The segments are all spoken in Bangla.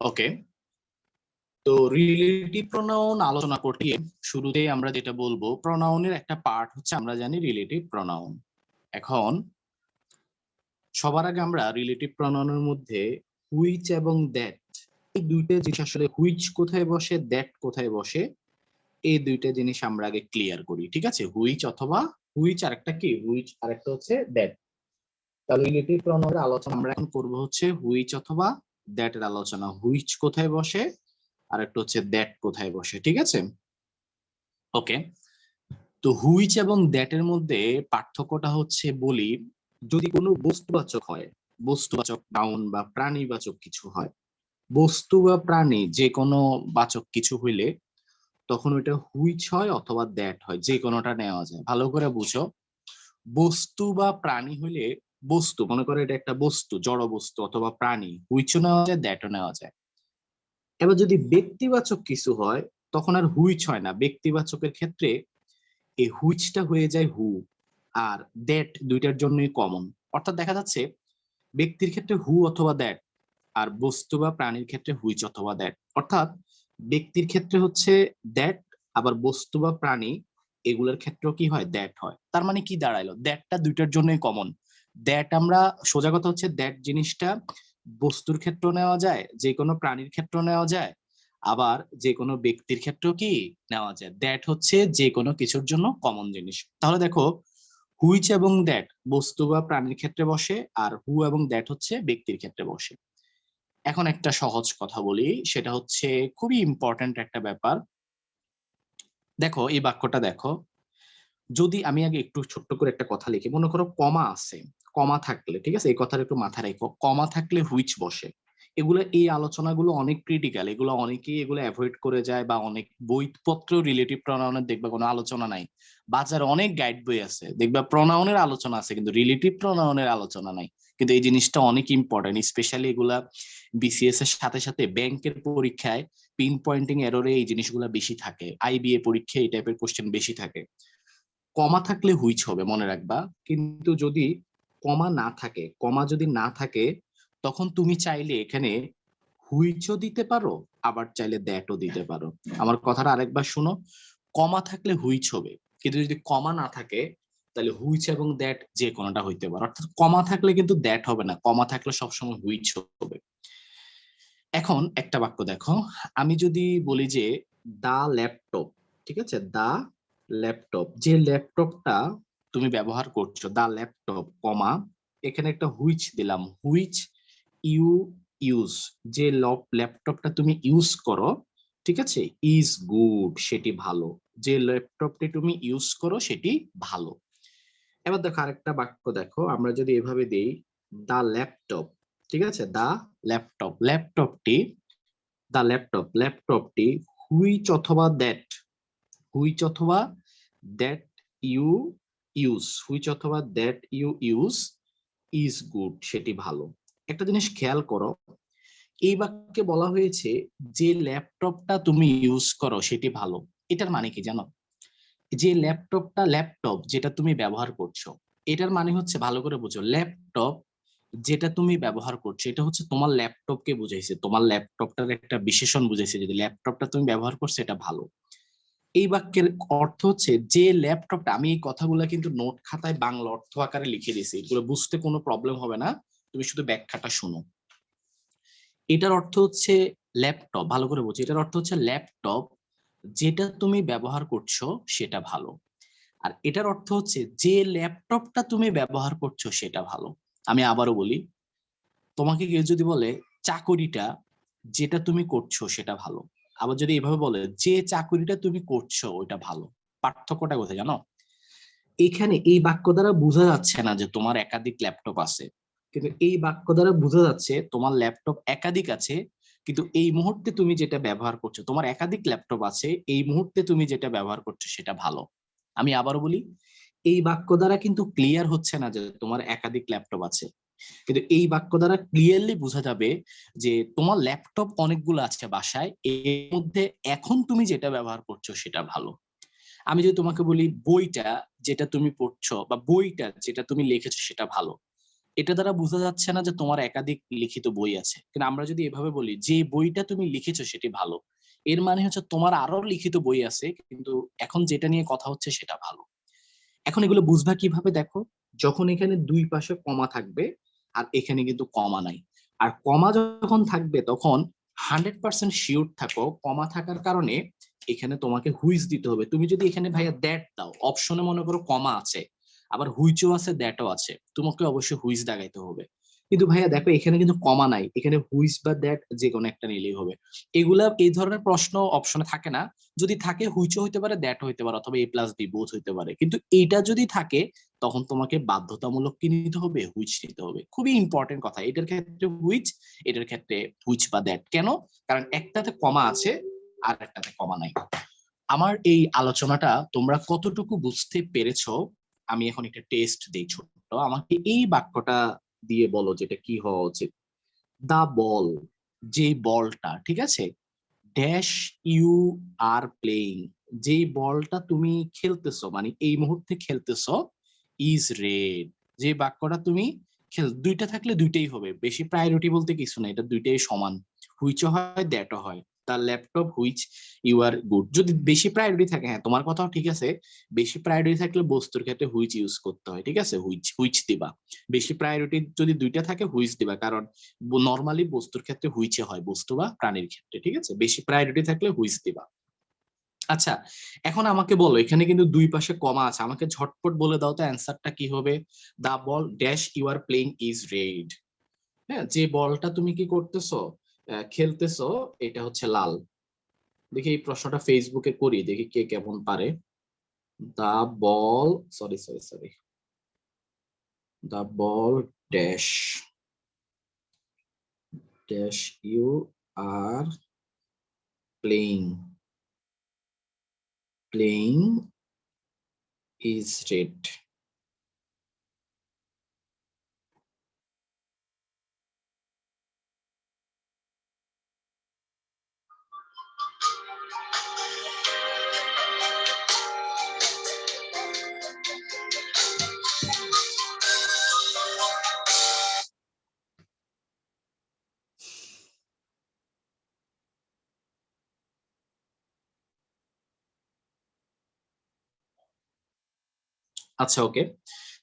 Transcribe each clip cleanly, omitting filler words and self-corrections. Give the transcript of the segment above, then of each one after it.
ওকে, তো রিলেটিভ প্রোনাউন আলোচনা করতে গিয়ে শুরুতেই আমরা যেটা বলবো, প্রোনাউনের একটা পার্ট হচ্ছে আমরা জানি রিলেটিভ প্রোনাউন। এখন সবার আগে আমরা রিলেটিভ প্রোনাউনের মধ্যে হুইচ এবং দ্যাট, এই দুইটা জিনিস আসলে হুইচ কোথায় বসে, দ্যাট কোথায় বসে, এই দুইটা জিনিস আমরা আগে ক্লিয়ার করি। ঠিক আছে, হুইচ অথবা হুইচ আরেকটা কি, হুইচ আরেকটা হচ্ছে দ্যাট। তাহলে রিলেটিভ প্রোনাউনের আলোচনা আমরা এখন করব হচ্ছে হুইচ অথবা দ্যাট এর আলোচনা। হুইচ কোথায় বসে আর একটা হচ্ছে দ্যাট কোথায় বসে। ঠিক আছে, ওকে। তো হুইচ এবং দ্যাট এর মধ্যে পার্থক্যটা হচ্ছে বলি, যদি কোনো বস্তুবাচক হয়, বস্তুবাচক নাউন বা প্রাণীবাচক কিছু হয়, বস্তু বা প্রাণী যে কোনো বাচক কিছু হইলে তখন ওইটা হুইচ হয় অথবা দ্যাট হয়, যে কোনোটা নেওয়া যায়। ভালো করে বুঝো, বস্তু বা প্রাণী হইলে, বস্তু মনে করো এটা একটা বস্তু, জড় বস্তু অথবা প্রাণী, হুইচও নেওয়া যায়, দ্যাটও নেওয়া যায়। এবার যদি ব্যক্তিবাচক কিছু হয় তখন আর হুইচ হয় না, ব্যক্তিবাচকের ক্ষেত্রে এই হুইচটা হয়ে যায় হু, আর দ্যাট দুইটার জন্যই কমন। অর্থাৎ দেখা যাচ্ছে ব্যক্তির ক্ষেত্রে হু অথবা দ্যাট, আর বস্তু বা প্রাণীর ক্ষেত্রে হুইচ অথবা দ্যাট। অর্থাৎ ব্যক্তির ক্ষেত্রে হচ্ছে দ্যাট, আবার বস্তু বা প্রাণী এগুলোর ক্ষেত্রেও কি হয়, দ্যাট হয়। তার মানে কি দাঁড়াইলো, দ্যাটটা দুইটার জন্যই কমন। দ্যাট আমরা, সোজা কথা হচ্ছে দ্যাট জিনিসটা বস্তুর ক্ষেত্রেও নেওয়া যায়, যে কোনো প্রাণীর ক্ষেত্রেও নেওয়া যায়, আবার যে কোনো ব্যক্তির ক্ষেত্রেও কি নেওয়া যায়। দ্যাট হচ্ছে যে কোনো কিছুর জন্য কমন জিনিস। তাহলে দেখো, হুইচ এবং দ্যাট বস্তু বা প্রাণীর ক্ষেত্রে বসে, আর হু এবং দ্যাট হচ্ছে ব্যক্তির ক্ষেত্রে বসে। এখন একটা সহজ কথা বলি, সেটা হচ্ছে খুবই ইম্পর্ট্যান্ট একটা ব্যাপার। দেখো এই বাক্যটা দেখো, যদি আমি আগে একটু ছোট্ট করে একটা কথা লিখি, মনে করো কমা আছে, কমা থাকলে, ঠিক আছে, এই কথাটা একটু মাথায় রেখো, কমা থাকলে হুইচ বসে। এগুলো, এই আলোচনাগুলো অনেক ক্রিটিক্যাল, এগুলো অনেকেই এগুলো অ্যাভয়েড করে যায়, বা অনেক বইপত্র রিলেটিভ প্রনাউনের দেখবে কোনো আলোচনা নাই। বাজারে অনেক গাইড বই আছে, দেখবা প্রনাউনের আলোচনা আছে কিন্তু রিলেটিভ প্রনাউনের আলোচনা নাই। কিন্তু এই জিনিসটা অনেক ইম্পর্টেন্ট, স্পেশালি এগুলা বিসিএস এর সাথে সাথে ব্যাংকের পরীক্ষায় পিন পয়েন্টিং এররে এই জিনিসগুলো বেশি থাকে, আইবিএ পরীক্ষায় এই টাইপের কোশ্চেন বেশি থাকে। কমা থাকলে হুইচ হবে মনে রাখবা। কিন্তু যদি কমা না থাকে, কমা যদি না থাকে, তখন তুমি চাইলে এখানে হুইচও দিতে পারো, আবার চাইলে দ্যাটও দিতে পারো। আমার কথাটা আরেকবার শুনো, কমা থাকলে হুইচ হবে, কিন্তু যদি কমা না থাকে তাহলে হুইচ এবং দ্যাট যে কোনোটা হইতে পারে। অর্থাৎ কমা থাকলে কিন্তু দ্যাট হবে না, কমা থাকলে সবসময় হুইচ হবে। এখন একটা বাক্য দেখো, আমি যদি বলি যে দা ল্যাপটপ, ঠিক আছে, দা ল্যাপটপ, যে ল্যাপটপটা তুমি ব্যবহার করছো, দা ল্যাপটপ কমা, এখানে একটা হুইচ দিলাম, হুইচ ইউ ইউজ, যে ল্যাপটপটা তুমি ইউজ করো, ঠিক আছে, ইজ গুড, সেটি ভালো, যে ল্যাপটপটি তুমি ইউজ করো সেটি ভালো। এবার দেখো আরেকটা বাক্য দেখো, আমরা যদি এভাবে দেই দা ল্যাপটপ, ঠিক আছে, দা ল্যাপটপ, ল্যাপটপটি, দা ল্যাপটপ, ল্যাপটপটি হুইচ অথবা দ্যাট, হুইচ অথবা দ্যাট ইউ ইউজ, হুইচ অথবা that you use is good, সেটি ভালো। একটা জিনিস খেয়াল করো, এই বাক্যে বলা হয়েছে যে ল্যাপটপটা তুমি ইউজ করো সেটি ভালো। এটার মানে কি জানো, যে ল্যাপটপটা, ল্যাপটপ যেটা তুমি ব্যবহার করছো, এটার মানে হচ্ছে, ভালো করে বুঝো, ল্যাপটপ যেটা তুমি ব্যবহার করছো এটা হচ্ছে তোমার ল্যাপটপকে বুঝাইছে, তোমার ল্যাপটপটার একটা বিশেষণ বুঝাইছে, যদি ল্যাপটপটা তুমি ব্যবহার করছো এটা ভালো। এই বাক্যের অর্থ হচ্ছে যে ল্যাপটপটা, আমি এই কথাগুলো কিন্তু নোট খাতায় বাংলা অর্থ আকারে লিখে দিয়েছি, এগুলো বুঝতে কোনো প্রবলেম হবে না, তুমি শুধু ব্যাখ্যাটা শোনো। এটার অর্থ হচ্ছে ল্যাপটপ, ভালো করে বুঝো, এটার অর্থ হচ্ছে ল্যাপটপ যেটা তুমি ব্যবহার করছো সেটা ভালো। আর এটার অর্থ হচ্ছে যে ল্যাপটপটা তুমি ব্যবহার করছো সেটা ভালো। আমি আবারও বলি, তোমাকে কেউ যদি বলে চাকুরিটা যেটা তুমি করছো সেটা ভালো, আবার যদি এভাবে বলে যে চাকুরিটা তুমি করছো ওইটা ভালো, পার্থক্যটা কোথায় জানো? এখানে এই বাক্য দ্বারা বোঝা যাচ্ছে না যে তোমার একাধিক ল্যাপটপ আছে, কিন্তু এই বাক্য দ্বারা বোঝা যাচ্ছে তোমার ল্যাপটপ একাধিক আছে, কিন্তু এই মুহূর্তে তুমি যেটা ব্যবহার করছো, তোমার একাধিক ল্যাপটপ আছে, এই মুহূর্তে তুমি যেটা ব্যবহার করছো সেটা ভালো। আমি আবারও বলি, এই বাক্য দ্বারা কিন্তু ক্লিয়ার হচ্ছে না যে তোমার একাধিক ল্যাপটপ আছে, কিন্তু এই বাক্য দ্বারা ক্লিয়ারলি বোঝা যাবে যে তোমার ল্যাপটপ অনেকগুলো আছে বাসায়, এর মধ্যে এখন তুমি যেটা ব্যবহার করছো সেটা ভালো। আমি যদি তোমাকে বলি বইটা যেটা তুমি পড়ছো বা বইটা যেটা তুমি লিখেছো সেটা ভালো, এটা দ্বারা বোঝা যাচ্ছে না যে তোমার একাধিক লিখিত বই আছে, কিন্তু আমরা যদি এভাবে বলি যে বইটা তুমি লিখেছো সেটি ভালো, এর মানে হচ্ছে তোমার আরো লিখিত বই আছে, কিন্তু এখন যেটা নিয়ে কথা হচ্ছে সেটা ভালো। এখন এগুলো বুঝবা কিভাবে দেখো, যখন এখানে দুই পাশে কমা থাকবে আর এখানে কিন্তু কমা নাই, আর কমা যখন থাকবে তখন 100% শিওর থাকো কমা থাকার কারণে এখানে তোমাকে হুইচ দিতে হবে। তুমি যদি এখানে ভাইয়া দ্যাট দাও, অপশনে মনে করো কমা আছে, আবার হুইচও আছে দ্যাটও আছে, তোমাকে অবশ্যই হুইচ দাগাইতে হবে। কিন্তু ভাইয়া দেখো এখানে কিন্তু কমা নাই, এখানে হুইচ বা দ্যাট যে কোনো একটা নিলেই হবে। এগুলা এই ধরনের প্রশ্ন অপশনে থাকে না। যদি থাকে হুইচও হইতে পারে, দ্যাট হইতে পারে, অথবা A+B বোথ হইতে পারে। কিন্তু এইটা যদি থাকে তখন তোমাকে বাধ্যতামূলক কি নিতে হবে, হুইচ নিতে হবে। খুবই ইম্পর্টেন্ট কথা, এটার ক্ষেত্রে হুইচ, এটার ক্ষেত্রে হুইচ বা দ্যাট। কেন? কারণ একটাতে কমা আছে আর একটাতে কমা নাই। আমার এই আলোচনাটা তোমরা কতটুকু বুঝতে পেরেছো, আমি এখন একটা টেস্ট দিই ছোট্ট। আমাকে এই বাক্যটা দিয়ে বলো যেটা কি হওয়া উচিত। দা বল, যে বলটা, ঠিক আছে, ড্যাশ ইউ আর প্লেইং, যে বলটা তুমি খেলতেছো, মানে এই মুহূর্তে খেলতেছো, ইজ রেড, যে বাক্যটা তুমি দুইটা থাকলে দুইটাই হবে, বেশি প্রায়োরিটি বলতে কিছু না, এটা দুইটাই সমান, হুইচও হয় দ্যাটও হয়। তার laptop which you are good, যদি বেশি প্রায়োরিটি থাকে, হ্যাঁ তোমার কথাও ঠিক আছে, বেশি প্রায়োরিটি থাকলে বস্তুর ক্ষেত্রে হুইচ ইউজ করতে হয়, ঠিক আছে, হুইচ হুইচ দিবা। বেশি প্রায়োরিটি যদি দুইটা থাকে হুইচ দিবা, কারণ নরমালি বস্তুর ক্ষেত্রে হুইচে হয়, বস্তু বা প্রাণীর ক্ষেত্রে, ঠিক আছে, বেশি প্রায়োরিটি থাকলে হুইচ দিবা। আচ্ছা, এখন আমাকে বলো, এখানে কিন্তু দুই পাশে কমা আছে, আমাকে ঝটপট বলে দাও তো অ্যান্সারটা কি হবে। The ball dash you are playing is red, হ্যাঁ, যে বলটা তুমি কি করতেছো, খেলতেছো, এটা হচ্ছে লাল। দেখি এই প্রশ্নটা ফেসবুকে করি, দেখি কে কেমন পারে। The ball, sorry sorry sorry, the ball dash dash you are playing playing is red. আচ্ছা ওকে,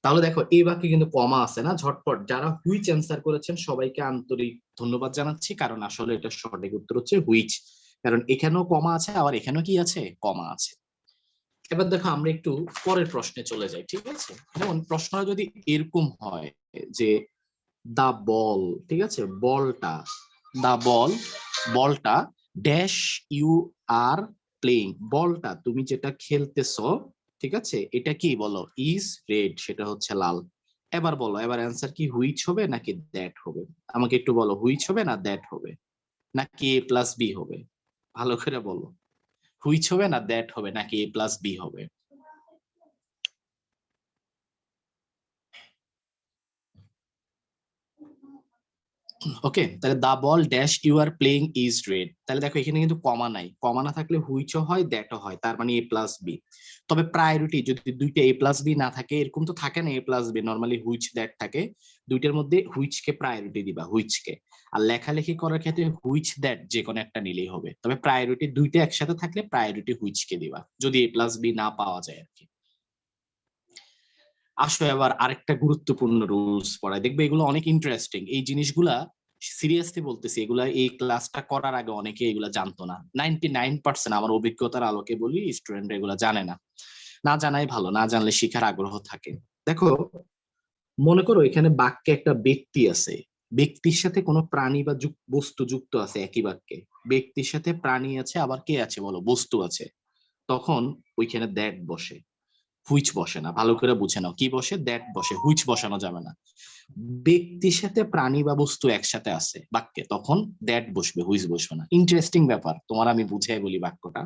তাহলে দেখো এই বাক্যে কিন্তু কমা আছে না, ঝটপট যারা হুইচ অ্যান্সার করেছেন সবাইকে আন্তরিক ধন্যবাদ জানাচ্ছি, কারণ আসলে এটা সঠিক উত্তর হচ্ছে হুইচ, কারণ এখানেও কমা আছে আবার এখানেও কি আছে, কমা আছে। এবার দেখো আমরা একটু পরের প্রশ্নে চলে যাই, ঠিক আছে। যেমন প্রশ্নটা যদি এরকম হয় যে দা বল, ঠিক আছে, বলটা, দা বল, বলটা ড্যাশ ইউ আর প্লেইং, বলটা তুমি যেটা খেলতেছো, ঠিক আছে, এটা কি বলো, ইজ রেড, সেটা হচ্ছে লাল। এবার বলো, এবার অ্যান্সার কি হুইচ হবে নাকি দ্যাট হবে? আমাকে একটু বলো, হুইচ হবে না দ্যাট হবে, নাকি A+B হবে? ভালো করে বলো, হুইচ হবে না দ্যাট হবে, নাকি A+B হবে? ওকে, তাহলে the ball dash you are playing is red, তাহলে দেখো এখানে কিন্তু কমা নাই, কমা না থাকলে হুইচও হয় দ্যাটও হয়, তার মানে A+B। তবে প্রায়োরিটি যদি দুইটা A+B না থাকে, এরকম তো থাকে না A+B, নর্মালি হুইচ দ্যাট থাকে, দুইটার মধ্যে হুইচকে প্রায়োরিটি দিবা, হুইচকে। আর লেখালেখি করার ক্ষেত্রে হুইচ দ্যাট যে কোনো একটা নিলেই হবে, তবে প্রায়োরিটি দুইটা একসাথে থাকলে প্রায়োরিটি হুইচকে দিবা, যদি A+B না পাওয়া যায় আর কি। আসো এবার আরেকটা গুরুত্বপূর্ণ রুলস পড়ায়, দেখবে এগুলো অনেক ইন্টারেস্টিং, এই জিনিসগুলা সিরিয়াসলি বলতেছি, এগুলা এই ক্লাসটা করার আগে অনেকে এগুলা জানতো না, 99% আমার অভিজ্ঞতার আলোকে বলি স্টুডেন্ট এগুলা জানে না, না জানাই ভালো, না জানলে শিখার আগ্রহ থাকে। দেখো, মনে করো এখানে বাক্যে একটা ব্যক্তি আছে, ব্যক্তির সাথে কোনো প্রাণী বা বস্তু যুক্ত আছে একই বাক্যে, ব্যক্তির সাথে প্রাণী আছে, আবার কে আছে বলো, বস্তু আছে, তখন ওইখানে দ্যাট বসে, হুইচ বসে না, ভালো করে বুঝে নাও, কি বসে, দ্যাট বসে, হুইচ বসানো যাবে না। ব্যক্তির সাথে প্রাণী বা বস্তু একসাথে আছে বাক্যে, তখন দ্যাট বসবে, হুইচ বসবে না। ইন্টারেস্টিং ব্যাপার, তোমার আমি বুঝাই বলি বাক্যটা।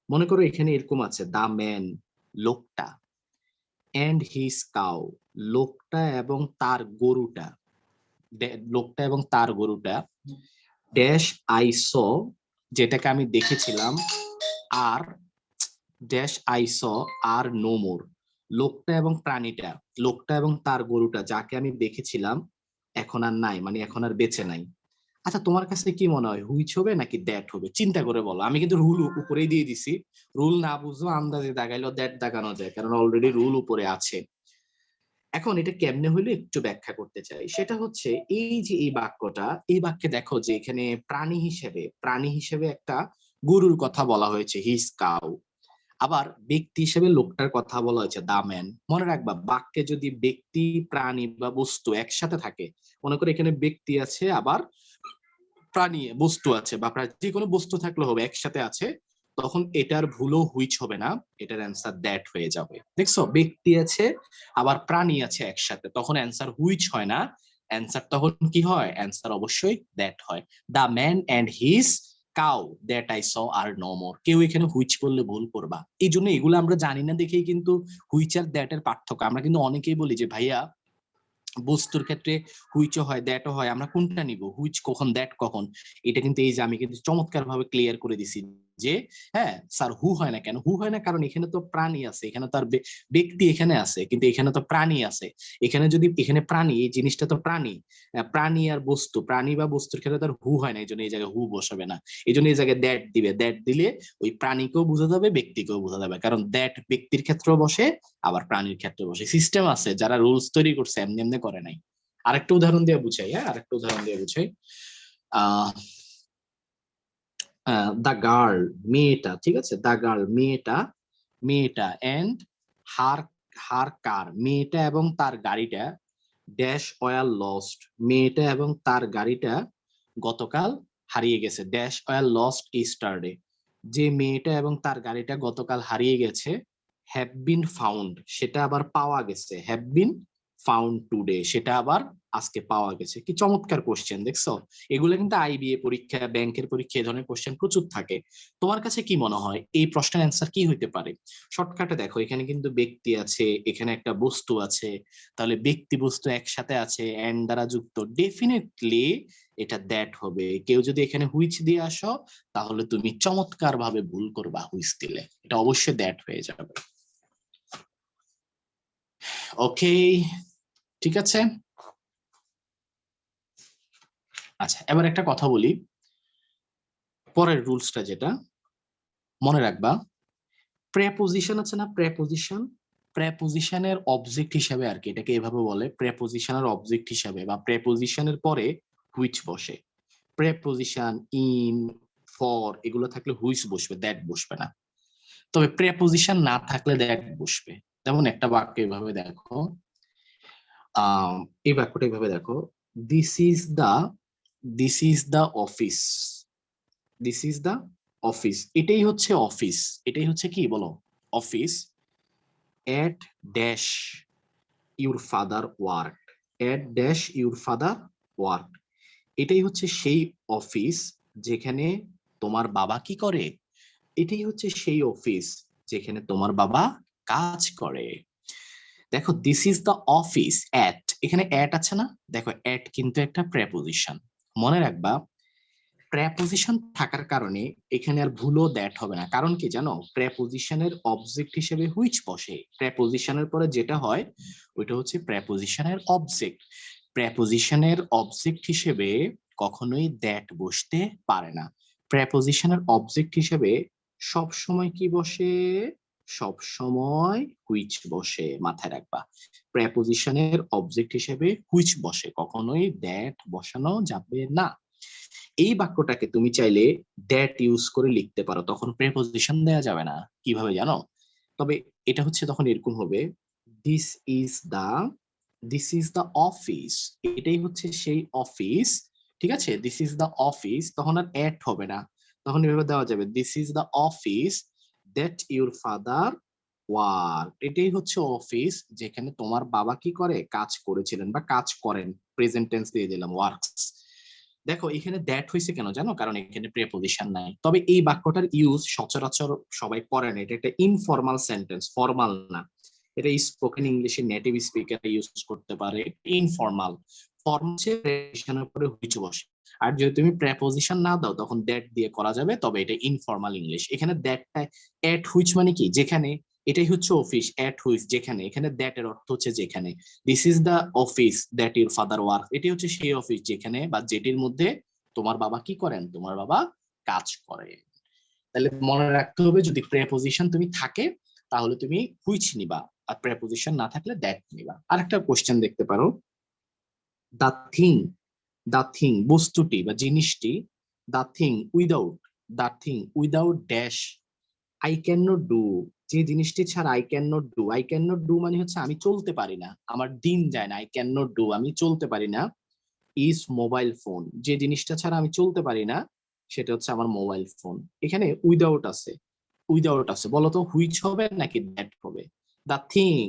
মনে করো এখানে এরকম আছে, দা ম্যান, লোকটা, এন্ড হিজ কাউ, লোকটা এবং তার গরুটা, লোকটা এবং তার গরুটা, ড্যাশ আই স, যেটাকে আমি দেখেছিলাম, আর dash I saw are no more, লোকটা এবং প্রাণীটা, লোকটা এবং তার গরুটা যাকে আমি দেখেছিলাম এখন আর নাই, মানে এখন আর বেঁচে নাই। আচ্ছা তোমার কাছে কি মনে হয়, হুইচ হবে নাকি দ্যাট হবে? চিন্তা করে বলো। আমি কিন্তু রুল উপরেই দিয়ে দিছি, রুল না বুঝো আন্দাজে দাগাইলেও দ্যাট দাগানো যায়, কারণ অলরেডি রুল উপরে আছে। এখন এটা কেমনে হইলো একটু ব্যাখ্যা করতে চাই। সেটা হচ্ছে এই যে এই বাক্যটা, এই বাক্যে দেখো যে এখানে প্রাণী হিসেবে একটা গরুর কথা বলা হয়েছে, হিজ কাউ। আবার ব্যক্তি হিসেবে লোকটার কথা বলা হয়েছে, দা ম্যান। মনে রাখবা বাক্যে যদি ব্যক্তি, প্রাণী বা বস্তু একসাথে থাকে, মনে করে এখানে ব্যক্তি আছে আবার প্রাণী বস্তু আছে, বা যে কোনো বস্তু থাকলে হবে একসাথে আছে, তখন এটার ভুলও হুইচ হবে না, এটার অ্যান্সার দ্যাট হয়ে যাবে। দেখছো, ব্যক্তি আছে আবার প্রাণী আছে একসাথে, তখন অ্যান্সার হুইচ হয় না, অ্যান্সার তখন কি হয়? অ্যান্সার অবশ্যই দ্যাট হয়। The man and his cow that I saw are no more. কেউ এখানে হুইচ করলে ভুল করবা। এই জন্য এগুলো আমরা জানি না দেখেই কিন্তু হুইচ আর দ্যাট এর পার্থক্য। আমরা কিন্তু অনেকেই বলি যে ভাইয়া বস্তুর ক্ষেত্রে হুইচও হয় দ্যাটও হয়, আমরা কোনটা নিব, হুইচ কখন দ্যাট কখন? এটা কিন্তু এই যে আমি কিন্তু চমৎকার ভাবে ক্লিয়ার করে দিছি যে হ্যাঁ স্যার হু হয় না কেন? হু হয় না কারণ এখানে তো প্রাণী আছে, এখানে তো আর ব্যক্তি এখানে আছে, কিন্তু এখানে তো প্রাণী আছে। এখানে যদি এখানে প্রাণী, এই জিনিসটা তো প্রাণী, প্রাণী আর বস্তু, প্রাণী বা বস্তুর ক্ষেত্রে তো আর হু হয় না, এই জন্য এই জায়গায় হু বসাবে না। এই জন্য এই জায়গায় দ্যাট দিবে। দ্যাট দিলে ওই প্রাণীকেও বোঝা যাবে, ব্যক্তিকেও বোঝা যাবে, কারণ দ্যাট ব্যক্তির ক্ষেত্রেও বসে আবার প্রাণীর ক্ষেত্রে বসে। সিস্টেম আছে, যারা রুলস তৈরি করছে এমনি এমনি করে নাই। আরেকটা উদাহরণ দিয়ে বুঝাই, হ্যাঁ আরেকটা উদাহরণ দিয়ে বুঝাই। আহ দা গার্ল, মেয়েটা, ঠিক আছে, দা গার্ল মেয়েটা, মেয়েটা এন্ড হার হার কার, মেয়েটা এবং তার গাড়িটা, ড্যাশ ওয়ার লস্ট, মেয়েটা এবং তার গাড়িটা গতকাল হারিয়ে গেছে, ড্যাশ ওয়ার লস্ট ইস্টারডে, যে মেয়েটা এবং তার গাড়িটা গতকাল হারিয়ে গেছে, হ্যাভ বিন ফাউন্ড, সেটা আবার পাওয়া গেছে, হ্যাভ বিন ফাউন্ড টুডে, সেটা আবার আজকে পাওয়া গেছে। কি চমৎকার কোশ্চেন দেখছো? এগুলো কিন্তু আইবিএ পরীক্ষা, ব্যাংকের পরীক্ষা এই ধরনের কোশ্চেন প্রচুর থাকে। তোমার কাছে কি মনে হয় এই প্রশ্নের অ্যান্সার কি হইতে পারে? শর্টকাটে দেখো, এখানে কিন্তু ব্যক্তি আছে, এখানে একটা বস্তু আছে, তাহলে ব্যক্তি বস্তু একসাথে আছে এন্ড দ্বারা যুক্ত, ডেফিনেটলি এটা দ্যাট হবে। কেউ যদি এখানে হুইচ দিয়ে আসো তাহলে তুমি চমৎকার ভাবে ভুল করবা, হুইচ দিলে এটা অবশ্যই দ্যাট হয়ে যাবে। ওকে, ঠিক আছে। আচ্ছা এবার একটা কথা বলি, পরের রুলসটা যেটা মনে রাখবা, প্রেপোজিশন আছে না, প্রেপোজিশন, প্রেপোজিশনের অবজেক্ট হিসাবে আর কি, এটাকে এভাবে বলে, প্রেপোজিশনের অবজেক্ট হিসাবে বা প্রেপোজিশনের পরে হুইচ বসে। প্রেপোজিশন ইন, ফর এগুলো থাকলে হুইচ বসবে, দ্যাট বসবে না। তবে প্রেপোজিশন না থাকলে দ্যাট বসবে। যেমন একটা বাক্য এভাবে দেখো, এই বাক্যটা এভাবে দেখো, this is the, this is the office, this is the office, এটাই হচ্ছে অফিস, এটাই হচ্ছে কি বলো, office. At dash your father work, at dash your father work, এটাই হচ্ছে সেই অফিস যেখানে তোমার বাবা কি করে, এটাই হচ্ছে সেই অফিস যেখানে তোমার বাবা কাজ করে। দেখো দিস ইজ দ্য অফিস এট, এখানে এট আছে না, দেখো এট কিন্তু একটা প্রেপোজিশন। মনে রাখবা প্রেপোজিশন থাকার কারণে এখানে আর ভুলও দ্যাট হবে না। কারণ কি জানো, প্রেপোজিশনের অবজেক্ট হিসেবে হুইচ বসে, প্রেপোজিশনের পরে যেটা হয় ওইটা হচ্ছে প্রেপোজিশনের অবজেক্ট। প্রেপোজিশনের অবজেক্ট হিসেবে কখনোই দ্যাট বসতে পারে না। প্রেপোজিশনের অবজেক্ট হিসেবে সব সময় কি বসে, সব সময় হুইচ বসে, মাথায় রাখবা। প্রেপোজিশনের অবজেক্ট হিসেবে হুইচ বসে, কখনোই দ্যাট বসানো যাবে না। এই বাক্যটাকে তুমি চাইলে দ্যাট ইউজ করে লিখতে পারো, তখন প্রেপোজিশন দেওয়া যাবে না। কিভাবে জানো? তবে এটা হচ্ছে তখন এরকম হবে, this is the, this is the office, এটাই হচ্ছে সেই অফিস, ঠিক আছে, দিস ইজ দা অফিস, তখন আর এট হবে না, তখন এভাবে দেওয়া যাবে, this is the office that your father work, এটাই হচ্ছে অফিস যেখানে তোমার বাবা কি করে, কাজ করেছিলেন বা কাজ করেন, প্রেজেন্ট টেন্স দিয়ে দিলাম ওয়ার্কস। দেখো এখানে দ্যাট হয়েছে কেন জানো, কারণ এখানে প্রেপোজিশন নাই। তবে এই বাক্যটার ইউজ সচরাচর সবাই করে না, এটা একটা ইনফর্মাল সেন্টেন্স, ফর্মাল না। এটা স্পোকেন ইংলিশে নেটিভ স্পিকার ইউজ করতে পারে, ইনফর্মাল। ফর্ম হচ্ছে প্রেপোজিশনের পরে হুইচ বসে, আর যদি তুমি প্রেপোজিশন না দাও তখন দ্যাট দিয়ে করা যাবে, তবে এটা ইনফর্মাল ইংলিশ। এখানে দ্যাটটা এট হুইচ মানে কি, যেখানে, এটাই হচ্ছে অফিস, এট হুইচ যেখানে, এখানে দ্যাট এর অর্থ হচ্ছে যেখানে। This is the office that your father work, এটি হচ্ছে সেই অফিস যেখানে বা যেটির মধ্যে তোমার বাবা কি করেন, তোমার বাবা কাজ করে। তাহলে মনে রাখতে হবে যদি প্রেপোজিশন তুমি থাকে তাহলে তুমি হুইচ নিবা, আর প্রেপোজিশন না থাকলে দ্যাট নিবা। আরেকটা কোশ্চেন দেখতে পারো, দ্য থিং, দ্য থিং বস্তুটি বা জিনিসটি, the thing without, the thing without dash I can not do, যে জিনিসটি ছাড়া I can not do, I can not do মানে হচ্ছে আমি চলতে পারি না, আমার দিন যায় না, আই ক্যান নট ডু আমি চলতে পারি না, ইজ মোবাইল ফোন, যে জিনিসটা ছাড়া আমি চলতে পারি না সেটা হচ্ছে আমার মোবাইল ফোন। এখানে উইদাউট আছে, উইদাউট আছে, বলতো হুইচ হবে নাকি দ্যাট হবে? The thing,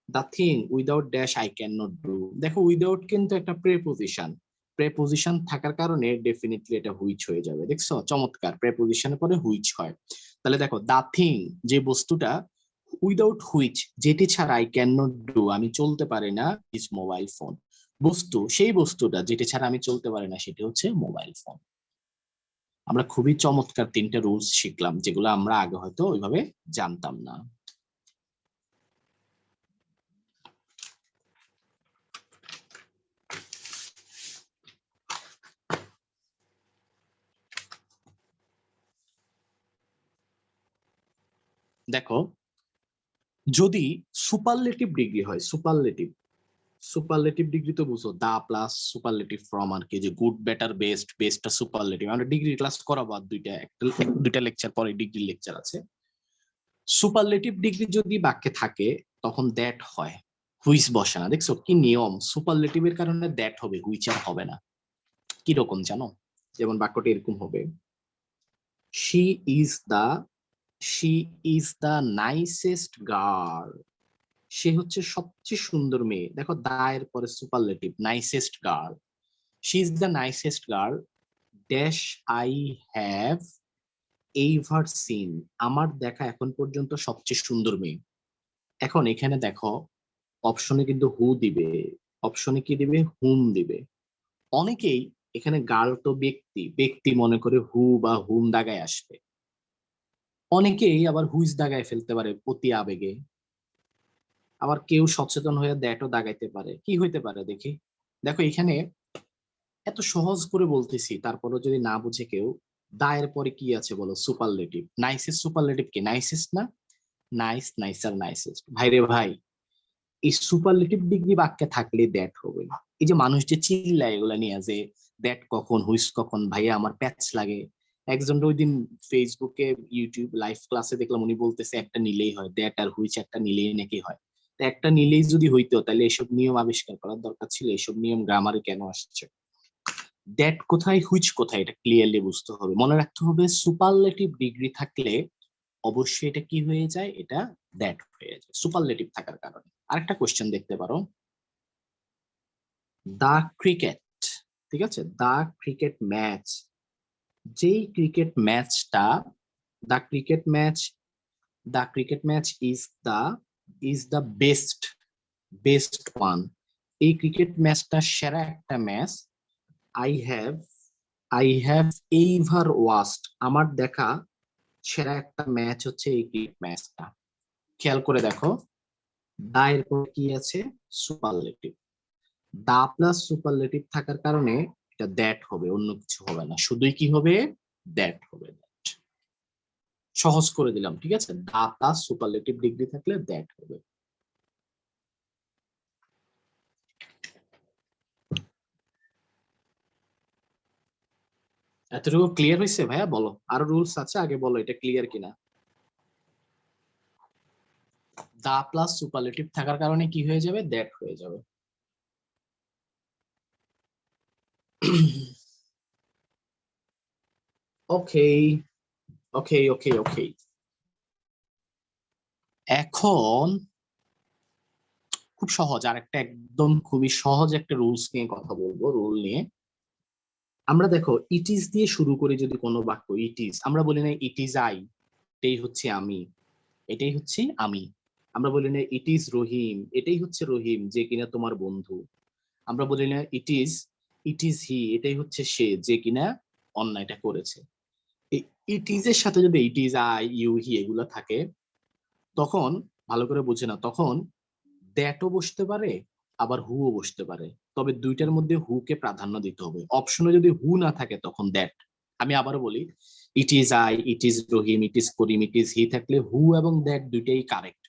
the thing without dash I can not do, দেখো উইদাউট কিন্তু একটা প্রেপোজিশন, প্রেপোজিশন থাকার কারণে ডেফিনেটলি এটা হুইচ হয়ে যাবে। দেখছো চমৎকার, প্রেপোজিশনের পরে হুইচ হয়। তাহলে দেখো দ্য থিং যে বস্তুটা, উইদাউট হুইচ যেটি ছাড়া আই ক্যান নট ডু আমি চলতে পারি না, ইজ মোবাইল ফোন, বস্তু সেই বস্তুটা যেটি ছাড়া আমি চলতে পারি না সেটি হচ্ছে মোবাইল ফোন। আমরা খুবই চমৎকার তিনটা রুলস শিখলাম যেগুলো আমরা আগে হয়তো ওইভাবে জানতাম না। দেখো যদি সুপারলেটিভ ডিগ্রি হয়, সুপারলেটিভ, সুপারলেটিভ ডিগ্রি তো বুঝো দা প্লাস সুপারলেটিভ ফ্রম আর কি, যে গুড বেটার বেস্ট, বেস্টটা সুপারলেটিভ। আমরা ডিগ্রি ক্লাস করাবো আর দুইটা লেকচার পরে ডিগ্রি লেকচার আছে। সুপারলেটিভ ডিগ্রি যদি বাক্যে থাকে তখন দ্যাট হয়, হুইচ বসে না। দেখছো কি নিয়ম, সুপারলেটিভের কারণে দ্যাট হবে, হুইচ আর হবে না। কিরকম জানো, যেমন বাক্যটা এরকম হবে, she is the, she is the nicest girl, সে হচ্ছে সবচেয়ে সুন্দর মেয়ে। দেখো দা এর পরে superlative, nicest girl, she is the nicest girl dash I have ever seen, আমার দেখা এখন পর্যন্ত সবচেয়ে সুন্দর মেয়ে। এখন এখানে দেখো অপশনে কিন্তু হু দিবে, অপশনে কি দিবে, হুম দিবে। অনেকেই এখানে গার্ল তো ব্যক্তি, ব্যক্তি মনে করে হু বা হুম দাগায় আসবে, অনেকেই আবার হুইজ দাগায় ফেলতে পারে অতি আবেগে, আবার কেউ সচেতন হয়ে দ্যাটও দাগাইতে পারে। কি হইতে পারে দেখি, দেখো এখানে এত সহজ করে বলতেছি তারপরও যদি না বুঝে কেউ, দায়ের পরে কি আছে বলো, সুপারলেটিভ, নাইসেস্ট সুপারলেটিভ কি নাইসেস্ট না, নাইস, নাইসার, নাইসেস্ট। ভাইরে ভাই, এই সুপারলেটিভ ডিগ্রি বাক্যে থাকলে দ্যাট হবে। এই যে মানুষ যে চিল্লায় এগুলা নিয়ে যে দ্যাট কখন হুইস কখন, ভাইয়া আমার প্যাচ লাগে। একজন ওই দিন ফেসবুকে ইউটিউব লাইভ ক্লাসে দেখলাম উনি বলতেছে একটা নিলেই হয়, দ্যাট আর হুইচ একটা নিলেই নাকি হয়। তো একটা নিলেই যদি হইতো তাহলে এসব নিয়ম আবিষ্কার করার দরকার ছিল, এসব নিয়ম গ্রামারে কেন আসছে? দ্যাট কোথায় হুইচ কোথায় এটা ক্লিয়ারলি বুঝতে হবে, মনে রাখতে হবে সুপারলেটিভ ডিগ্রি থাকলে অবশ্যই এটা কি হয়ে যায়, এটা দ্যাট হয়ে যায় সুপারলেটিভ থাকার কারণে। আরেকটা কোশ্চেন দেখতে পারো, দা ক্রিকেট, ঠিক আছে, দা ক্রিকেট ম্যাচ, যেই ক্রিকেট ম্যাচটা, the cricket match, the cricket match is the best, best one, এই ক্রিকেট ম্যাচটা সেরা একটা match, I have, I have ever watched, আমার দেখা সেরা একটা ম্যাচ হচ্ছে এই ক্রিকেট ম্যাচটা। খেয়াল করে দেখো দা এর পর কি আছে, সুপারলেটিভ, দা প্লাস সুপারলেটিভ থাকার কারণে এটা দ্যাট হবে, অন্য কিছু হবে না, শুধুই কি হবে, দ্যাট হবে। সহজ করে দিলাম, ঠিক আছে, দা প্লাস সুপারলেটিভ ডিগ্রি থাকলে দ্যাট হবে। এতটুকু ক্লিয়ার হয়েছে ভাইয়া? বলো আরো রুলস আছে, আগে বলো এটা ক্লিয়ার কিনা। দা প্লাস সুপারলেটিভ থাকার কারণে কি হয়ে যাবে, দ্যাট হয়ে যাবে। ওকে, ওকে, ওকে, ওকে। এখন খুব সহজ আর একটা, একদম খুবই সহজ একটা রুলস নিয়ে কথা বলবো, রুল নিয়ে। আমরা দেখো ইট ইজ দিয়ে শুরু করি যদি কোনো বাক্য, ইট ইজ, আমরা বলি না ইট ইজ আই, এটাই হচ্ছে আমি, এটাই হচ্ছে আমি। আমরা বলি না ইট ইজ রহিম, এটাই হচ্ছে রহিম যে কিনা তোমার বন্ধু। আমরা বলি না ইট ইজ হি, এটাই হচ্ছে সে যে কিনা অন্যায়টা করেছে। এই ইট ইজ এর সাথে যদি it is I you he এগুলো থাকে তখন ভালো করে বুঝে না, তখন দ্যাটও বসতে পারে আবার হুও বসতে পারে, তবে দুইটার মধ্যে হু কে প্রাধান্য দিতে হবে। অপশনে যদি হু না থাকে তখন দ্যাট। আমি আবারও বলি, ইট is I, it is Rahim, it is Karim, it is he থাকলে হু এবং দ্যাট দুইটাই কারেক্ট।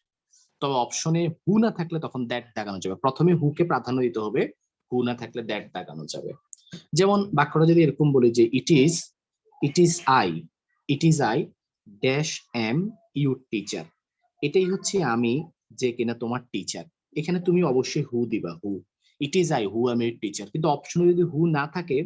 তবে অপশনে হু না থাকলে তখন দ্যাট দাগানো যাবে। প্রথমে হু কে প্রাধান্য দিতে হবে, হু না থাকলে দ্যাট দাগানো যাবে। যেমন বাক্যটা যদি এরকম বলি যে it is I, it is I dash am your teacher, এটাই হচ্ছে আমি যে কিনা তোমার টিচার। এখানে তুমি অবশ্যই হু দিবা, হু। ইট ইজ আই হু আমি টিচার, কিন্তু অপশনে যদি হু না থাকে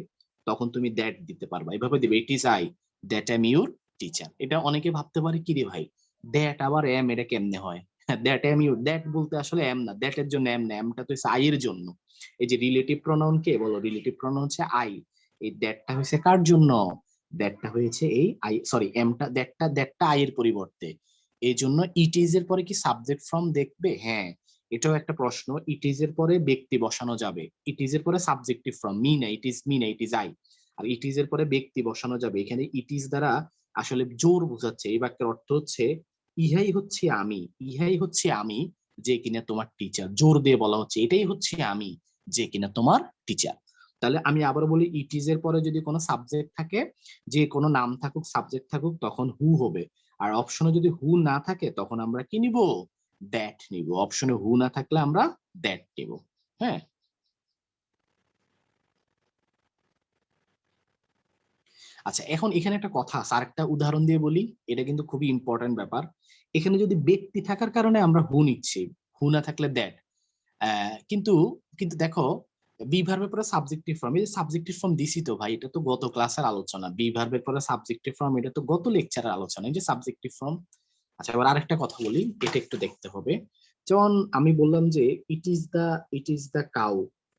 তখন তুমি দ্যাট দিতে পারবা, এভাবে দিবে ইট is I that am your teacher. এটা অনেকে ভাবতে পারে কি রে ভাই, দ্যাট আবার এম, এটা কেমনে হয়? দ্যাট এম ইউর, দ্যাট বলতে আসলে এম না, দ্যাট এর জন্য এম না, এমটা তো আই এর জন্য। এই যে রিলেটিভ প্রনাউন কে বলো, রিলেটিভ প্রনাউন হচ্ছে আই। এই দ্যাটটা হয়েছে কার জন্য? দ্যাটটা হয়েছে এই আই, সরি এমটা, দ্যাটটা আই এর পরিবর্তে। এই জন্য ইট ইজ এর পরে কি সাবজেক্ট ফর্ম দেখবে? হ্যাঁ, এটাও একটা প্রশ্ন। ইট ইজ এর পরে ব্যক্তি বসানো যাবে, ইট ইজ এর পরে সাবজেক্টিভ ফর্ম, মি না, ইট ইজ মি না, ইট ইজ আই। আর ইট ইজ এর পরে ব্যক্তি বসানো যাবে। এখানে ইট ইজ দ্বারা আসলে জোর বোঝাচ্ছে, এই বাক্যের অর্থ হচ্ছে ইহাই হচ্ছে আমি, ইহাই হচ্ছে আমি যে কিনা তোমার টিচার। জোর দিয়ে বলা হচ্ছে এটাই হচ্ছে আমি যে কিনা তোমার টিচার। তাহলে আমি আবার বলি, ইট ইজ এর পরে যদি কোনো সাবজেক্ট থাকে, যে কোনো নাম থাকুক সাবজেক্ট থাকুক, তখন হু হবে। আর অপশনে যদি হু না থাকে তখন আমরা কি নিব? দ্যাট নিব। অপশনে হু না থাকলে আমরা দ্যাট নিব। হ্যাঁ, আচ্ছা এখন এখানে একটা কথা আছে, আরেকটা উদাহরণ দিয়ে বলি, এটা কিন্তু খুবই ইম্পর্টেন্ট ব্যাপার। এখানে যদি ব্যক্তি থাকার কারণে আমরা হু নিচ্ছি, হু না থাকলে দ্যাট। কিন্তু কিন্তু দেখো, বি ভার্বের পরে সাবজেক্টিভ ফর্ম, এই যে সাবজেক্টিভ ফর্ম দিছি তো ভাই, এটা তো গত ক্লাসের আলোচনা। বি ভার্বের পরে সাবজেক্টিভ ফর্ম, এটা তো গত লেকচারের আলোচনা, এই যে সাবজেক্টিভ ফর্ম। আচ্ছা এবার আরেকটা কথা বলি, এটা একটু দেখতে হবে। যেমন আমি বললাম যে it is the, it is the cow,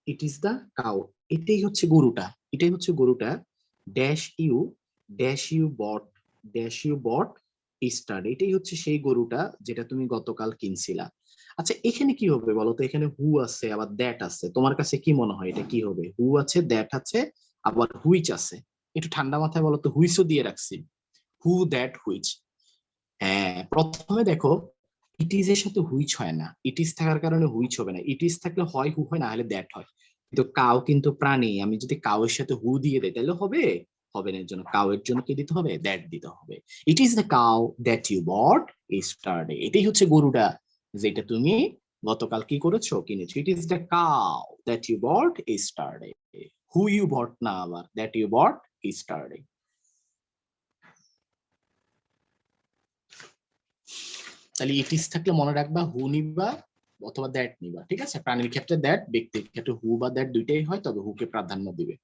it is the cow, এটাই হচ্ছে গরুটা, এটাই হচ্ছে গরুটা। Dash you bought, dash you bought star, এটাই হচ্ছে সেই গরুটা যেটা তুমি গতকাল কিনছিলা। আচ্ছা এখানে কি হবে বলো তো? এখানে হু আছে আবার দ্যাট আছে, তোমার কাছে কি মনে হয় এটা কি হবে? হু আছে, দ্যাট আছে, আবার হুইচ আছে। একটু ঠান্ডা মাথায় বলো তো, হুইচও দিয়ে রাখছি, হু দ্যাট হুইচ। হ্যাঁ, প্রথমে দেখো, ইট ইজ এর সাথে হুইচ হয় না, ইট ইজ থাকার কারণে হুইচ হবে না। ইট ইজ থাকলে হয় হু হয়, না হলে দ্যাট হয়। কিন্তু কাউ কিন্তু প্রাণী, আমি যদি কাউ এর সাথে হু দিয়ে দেই তাহলে হবে? হবে না। এর জন্য কাউ এর জন্য কি দিতে হবে? দ্যাট দিতে হবে। It is the cow that you bought yesterday, এটাই হচ্ছে গরুটা যেটা তুমি গতকাল কি করেছো? কিনেছো। It is the cow that you bought yesterday, who you bought না, আবার দ্যাট ইউ বট ইস্টারডে। তাহলে ইট ইজ থাকলে মনে রাখবা হু নিবা অথবা দ্যাট নিবা, ঠিক আছে? প্রাণীর ক্ষেত্রে দ্যাট, ব্যক্তির ক্ষেত্রে হু বা দ্যাট দুইটাই হয়, তবে হু কে প্রাধান্য দিবে।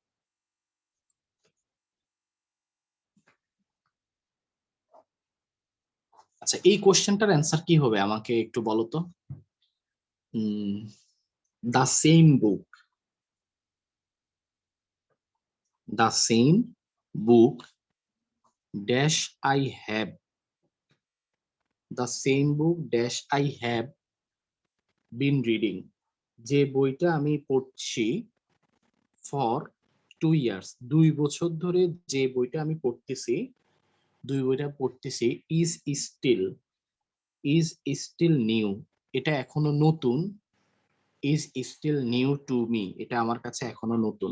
আচ্ছা এই কোশ্চেনটার অ্যান্সার কি হবে আমাকে একটু বলো তো। The same book, the same book dash I have, the same book dash I have been reading, যে বইটা আমি পড়ছি, ফর 2 ইয়ার্স, 2 বছর ধরে যে বইটা আমি পড়তেছি, দুই বইটা পড়তেছি, স্টিল ইজ স্টিল নিউ, এটা এখনো নতুন। Is still new to me, এটা আমার কাছে এখনো নতুন।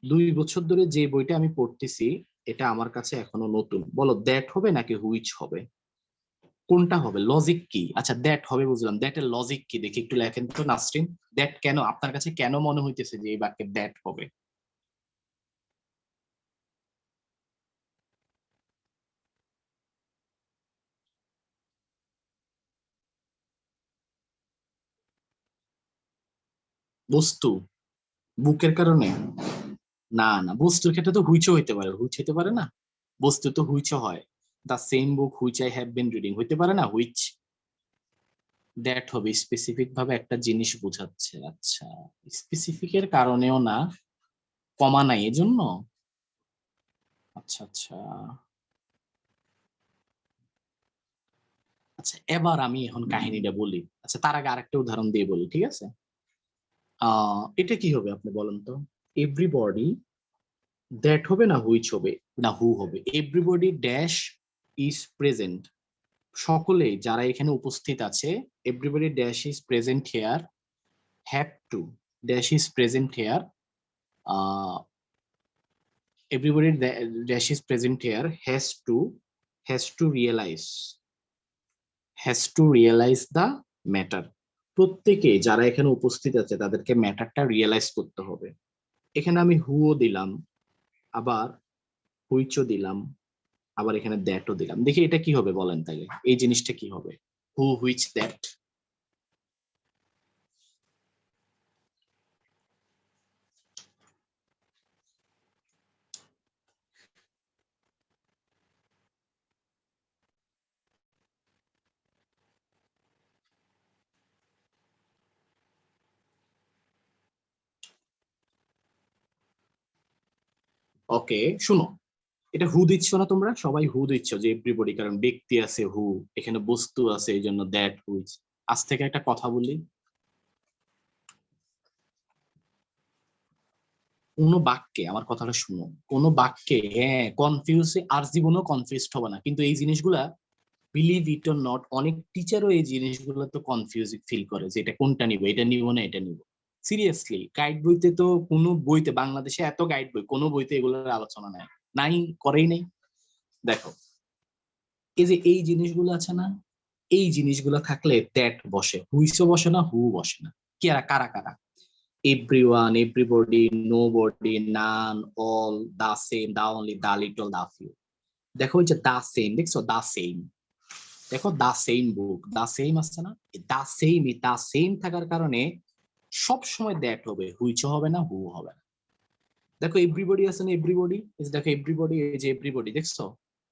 2 বছর ধরে যে বইটা আমি পড়তেছি এটা আমার কাছে এখনো নতুন। বলো দ্যাট হবে নাকি হুইচ হবে? কোনটা হবে? লজিক কি? আচ্ছা দ্যাট হবে বুঝলাম, দ্যাট এর লজিক কি দেখি একটু লেখেন তো নাসরিন। দ্যাট কেন আপনার কাছে কেন মনে হইতেছে যে এই বাক্যে দ্যাট হবে? বস্তু, বুকের কারণে? না না, বস্তুর ক্ষেত্রে তো হুইচও হইতে পারে, হুইচ হইতে পারে না? বস্তু তো হুইচও হয়। The same book which I have been reading হইতে পারে না হুইচ? দ্যাট হবে, স্পেসিফিক ভাবে একটা জিনিস বোঝাচ্ছে। আচ্ছা, স্পেসিফিকের কারণেও না, কমা নাই এজন্য। আচ্ছা আচ্ছা। আচ্ছা এবার আমি এখন কাহিনীটা বলি। আচ্ছা তার আগে আরেকটা উদাহরণ দিয়ে বলি, ঠিক আছে? এটা কি হবে আপনি বলেন তো? এভরিবডি, দ্যাট হবে না হুইচ হবে? না হু হবে। এভরিবডি ড্যাশ ইজ প্রেজেন্ট, সকলেই যারা এখানে উপস্থিত আছে, everybody dash is present here, have to dash is present here, everybody dash is present here has to realize the matter. প্রত্যেকে যারা এখানে উপস্থিত আছে তাদেরকে ম্যাটারটা রিয়েলাইজ করতে হবে। এখানে আমি হুও দিলাম, আবার হুইচও দিলাম, আবার এখানে দ্যাটও দিলাম। দেখি এটা কি হবে বলেন তাহলে, এই জিনিসটা কি হবে? হু, হুইচ, দ্যাট। ওকে, শুনো, এটা হু দিচ্ছ না তোমরা? সবাই হু দিচ্ছ যে এভরিবডি, কারণ ব্যক্তি আছে হু, এখানে বস্তু আছে এই জন্য দ্যাট, হুইচ। আজ থেকে একটা কথা বলি, কোনো বাক্যে, আমার কথাটা শুনো, কোনো বাক্যে হ্যাঁ কনফিউজ আর জীবনেও কনফিউজড হবে না, কিন্তু এই জিনিসগুলা বিলিভ ইট অর নট, অনেক টিচারও এই জিনিসগুলো তো কনফিউজ ফিল করে যে এটা কোনটা নিব, এটা নিব না এটা নিব। সিরিয়াসলি গাইড বইতে তো, কোনো বইতে, বাংলাদেশে এত গাইড বই, কোনো বইতে এগুলোর আলোচনা নাই, নাই, করেই নেই। দেখো এই যে এই জিনিসগুলো আছে না, এই জিনিসগুলো থাকলে দ্যাট বসে, হুইসও বসে না, হু বসে না। কারা কারা কারা? everyone, everybody, nobody, none, all, the same, the only, the little, the few। দেখো ওই যে দা সেম, দেখছো দা সেম, দেখো দা সেম বুক, দা সেম আসছে না, দা সেম, দা সেম থাকার কারণে সব সময় দ্যাট হবে, হুইচও হবে না, হু হবে না। দেখো এভরিবডি আছে না, এভরিবডি, দেখো এভরিবডি, এই যে এভরিবডি দেখছো,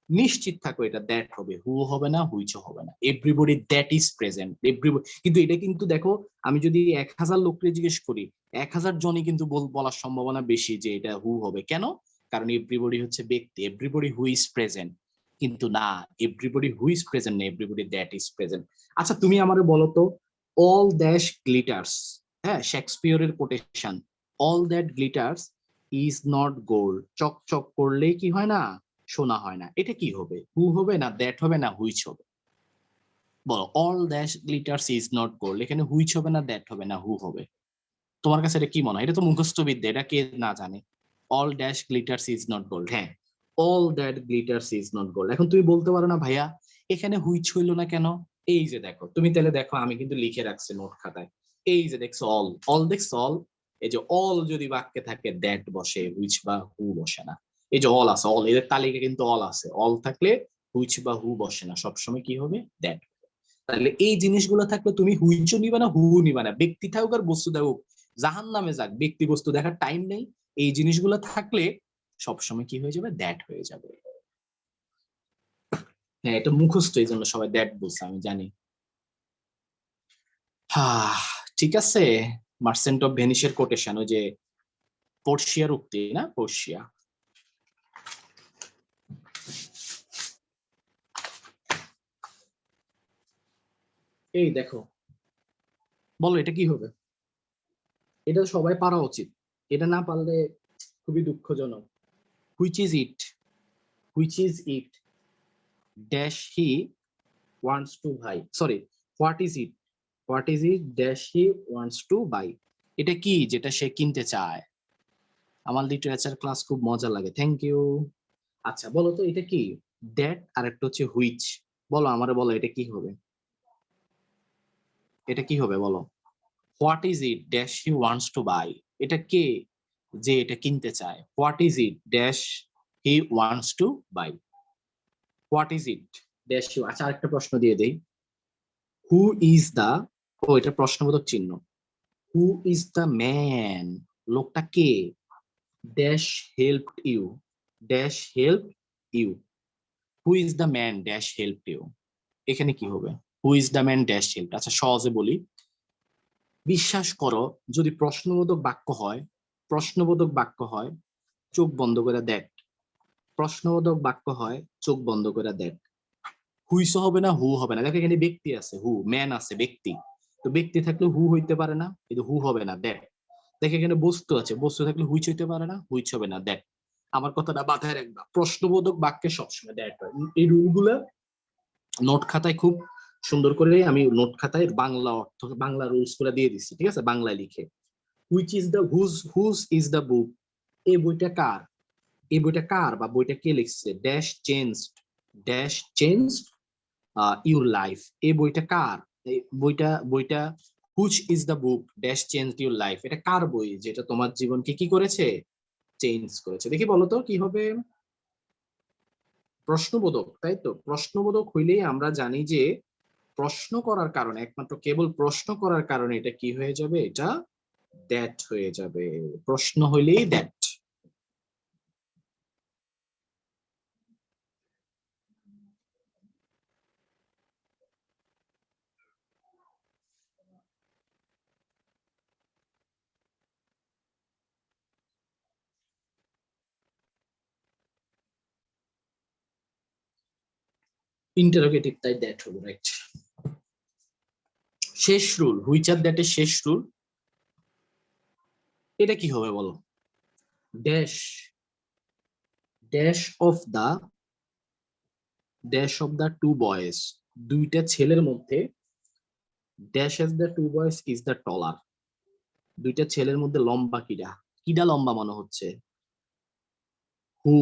নিশ্চিত থাকো এটা দ্যাট হবে, হু হবে না, হুইচও হবে না। Everybody that is present, everybody. কিন্তু এটা কিন্তু দেখো, আমি যদি 1000 লোককে জিজ্ঞেস করি, 1000 জনই কিন্তু বলার সম্ভাবনা বেশি যে এটা হু হবে। কেন? কারণ এভরিবডি হচ্ছে ব্যক্তি, এভরিবডি হু ইজ প্রেজেন্ট। কিন্তু না, এভরিবডি হু ইজ প্রেজেন্ট না, এভরিবডি দ্যাট ইজ প্রেজেন্ট। আচ্ছা তুমি আমারে বলো তো, অল দ্যাশ গ্লিটার্স, হ্যাঁ শেক্সপিয়রের quotation, all that glitters is not gold, চকচক করলেই কি হয় না, শোনা হয় না। এটা কি হবে? হু হবে না দ্যাট হবে না হুইচ হবে? বলো, all dash glitters is not gold, এখানে হুইচ হবে না দ্যাট হবে না হু হবে? তোমার কাছে এটা কি মনে হয়? এটা তো মুখস্থ বিদ্যা, এটা কে না জানে? All dash glitters is not gold, হ্যাঁ all that glitters is not gold. এখন তুমি বলতে পারো না ভাইয়া এখানে হুইচ হইলো না কেন? এই যে দেখো, তুমি তাহলে দেখো, আমি কিন্তু লিখে রাখছি নোট খাতায়, এই যে দেখছো অল, অল দেখছো অল, এই যে অল যদি বাক্যে থাকে দ্যাট বসে, হুইচ বা হু বসে না। এই যে অল আছে, অল এদের তালিকা কিন্তু অল আছে, অল থাকলে হুইচ বা হু বসে না, সবসময় কি হবে, দ্যাট। তাহলে এই জিনিসগুলো থাকলে তুমি হুইচও নিবা না, হু নিবা না, ব্যক্তি থাকুক আর বস্তু থাকুক, জাহান নামে যাক, ব্যক্তি বস্তু দেখার টাইম নেই। এই জিনিসগুলো থাকলে সবসময় কি হয়ে যাবে, দ্যাট হয়ে যাবে। হ্যাঁ এটা মুখস্থ, এই জন্য সবাই দ্যাট বলছে, আমি জানি। হ্যাঁ ঠিক আছে, মার্চেন্ট অফ ভেনিসের কোটেশন, ওই যে পোর্শিয়ার উক্তি না, পোর্শিয়া। এই দেখো, বলো এটা কি হবে? এটা সবাই পারা উচিত, এটা না পারলে খুবই দুঃখজনক। Which is it, which is it dash he wants to buy, sorry, what is it, what is it dash he wants to buy. এটা কি যেটা সে কিনতে চায়? আমার লিটারেচার ক্লাস খুব মজা লাগে, থ্যাংক ইউ। আচ্ছা বলো তো এটা কি? দ্যাট আর একটা হচ্ছে হুইচ। বলো আমারে, বলো এটা কি হবে? এটা কি হবে বলো? What is it dash he wants to buy, এটা কে যে এটা কিনতে চায়? What is it dash he wants to buy, what is it dash he. আচ্ছা আরেকটা প্রশ্ন দিয়ে দেই, হু ইজ দা, ও এটা প্রশ্নবোধক চিহ্ন, হু ইজ দ্য ম্যান, লোকটা কে, dash help you, dash help you, who is the man dash help you. এখানে কি হবে? Who is the man dash help. আচ্ছা সহজে বলি, বিশ্বাস করো, যদি প্রশ্নবোধক বাক্য হয়, প্রশ্নবোধক বাক্য হয় চোখ বন্ধ করে দেখ, প্রশ্নবোধক বাক্য হয় চোখ বন্ধ করে দেখ, হুইস হবে না, হু হবে না। দেখো এখানে ব্যক্তি আছে, হু, ম্যান আছে, ব্যক্তি, তো ব্যক্তি থাকলে হু হইতে পারে না, কিন্তু হু হবে না, দেখ। দেখে এখানে বস্তু আছে, বস্তু থাকলে হুইচ হইতে পারে না, হুইচ হবে না, দেখ। আমার কথাটা মাথায় রাখবা, প্রশ্নবোধক বাক্যে সবসময় দ্যাট হয়। এই রুল গুলা নোট খাতায় খুব সুন্দর করে আমি নোট খাতায় বাংলা অর্থ বাংলা রুলস করে দিয়ে দিচ্ছি, ঠিক আছে, বাংলায় লিখে। Which is the whose is the book, এই বইটা কার, এই বইটা কার বা বইটা কে লিখছে, ড্যাশ চেঞ্জড ইউর লাইফ, এই বইটা কার, এই বইটা which is the book dash changed your life, এটা কার বই যেটা তোমার জীবনকে কি করেছে, চেঞ্জ করেছে। দেখি বলো তো কি হবে, প্রশ্নবোধক, তাই তো, প্রশ্নবোধক হইলেই আমরা জানি যে প্রশ্ন করার কারণে, একমাত্র কেবল প্রশ্ন করার কারণে এটা কি হয়ে যাবে, এটা দ্যাট হয়ে যাবে, প্রশ্ন হইলেই দ্যাট। ইন্টারোগেটিভ, তাই দ্যাট হলো, রাইট। শেষ রুল, হুইচ আর দ্যাট এর শেষ রুল, এটা কি হবে বলো, dash dash of the two boys, দুইটা ছেলের মধ্যে, dash as the two boys is the taller, দুইটা ছেলের মধ্যে লম্বা কিডা, কিডা লম্বা মনে হচ্ছে, হু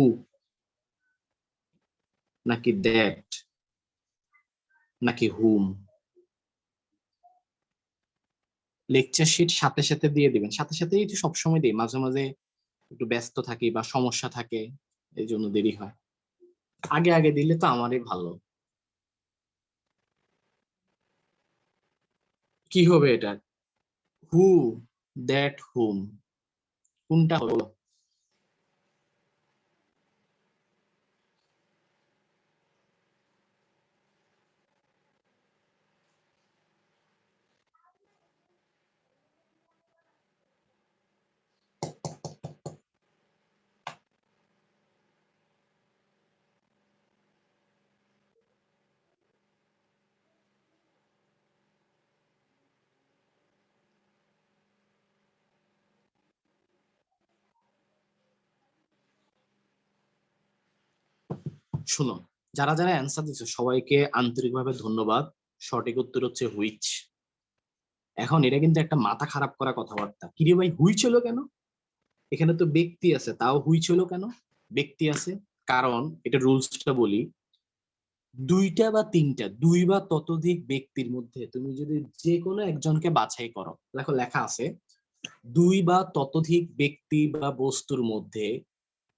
নাকি দ্যাট নাকি হুম, লেকচার শিট সাথে সাথে দিয়ে দিবেন, সাথে সাথেই তো সবসময় দিই, মাঝে মাঝে একটু ব্যস্ত থাকি বা সমস্যা থাকে, এই জন্য দেরি হয়, আগে আগে দিলে তো আমারই ভালো। কি হবে এটা, হু দ্যাট হুম, কোনটা হলো, শুনো, যারা যারা অ্যান্সার দিচ্ছে সবাইকে আন্তরিকভাবে ধন্যবাদ, সঠিক উত্তর হচ্ছে হুইচ। এখন এটা কিন্তু একটা মাথা খারাপ করা কথাবার্তা, কিরে ভাই হুইচ হলো কেন, এখানে তো ব্যক্তি আছে তাও হুইচ হলো কেন, ব্যক্তি আছে কারণ এটা রুলসটা বলি, দুইটা বা তিনটা, দুই বা ততোধিক ব্যক্তির মধ্যে তুমি যদি যে কোনো একজনকে বাছাই করো, দেখো লেখা আছে দুই বা ততোধিক ব্যক্তি বা বস্তুর মধ্যে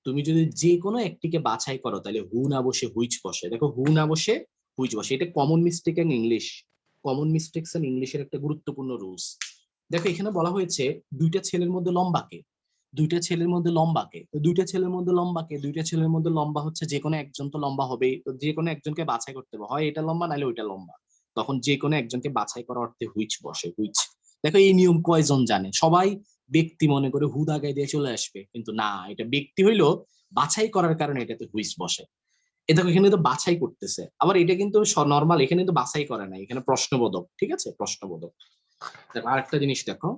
তুমি যদি যে কোনো একটিকে বাছাই করো তাহলে হু না বসে হুইচ বসে, দেখো হু না বসে হুইচ বসে, এটা common mistake in English, common mistakes in ইংলিশের একটা গুরুত্বপূর্ণ রুলস। দেখো এখানে বলা হয়েছে দুইটা ছেলের মধ্যে লম্বাকে, দুইটা ছেলের মধ্যে লম্বাকে, তো দুইটা ছেলের মধ্যে লম্বাকে, দুইটা ছেলের মধ্যে লম্বা হচ্ছে যে কোনো একজন তো লম্বা হবেই, তো যে কোনো একজনকে বাছাই করতে হবে, হয় এটা লম্বা নাহলে ওইটা লম্বা, তখন যে কোনো একজনকে বাছাই করার অর্থে হুইচ বসে, হুইচ। দেখো এই নিয়ম কয়জন জানে, সবাই ব্যক্তি মনে করে হু দাগায় দিয়ে চলে আসবে, কিন্তু না, এটা ব্যক্তি হইলো বাছাই করার কারণে এটাতে হুইচ বসে। এ দেখো এখানে তো বাছাই করতেছে, আবার এটা কিন্তু নর্মাল, এখানে তো বাছাই করে না, এখানে প্রশ্নবোধক, ঠিক আছে, প্রশ্নবোধক। দেখো আরেকটা জিনিস দেখো,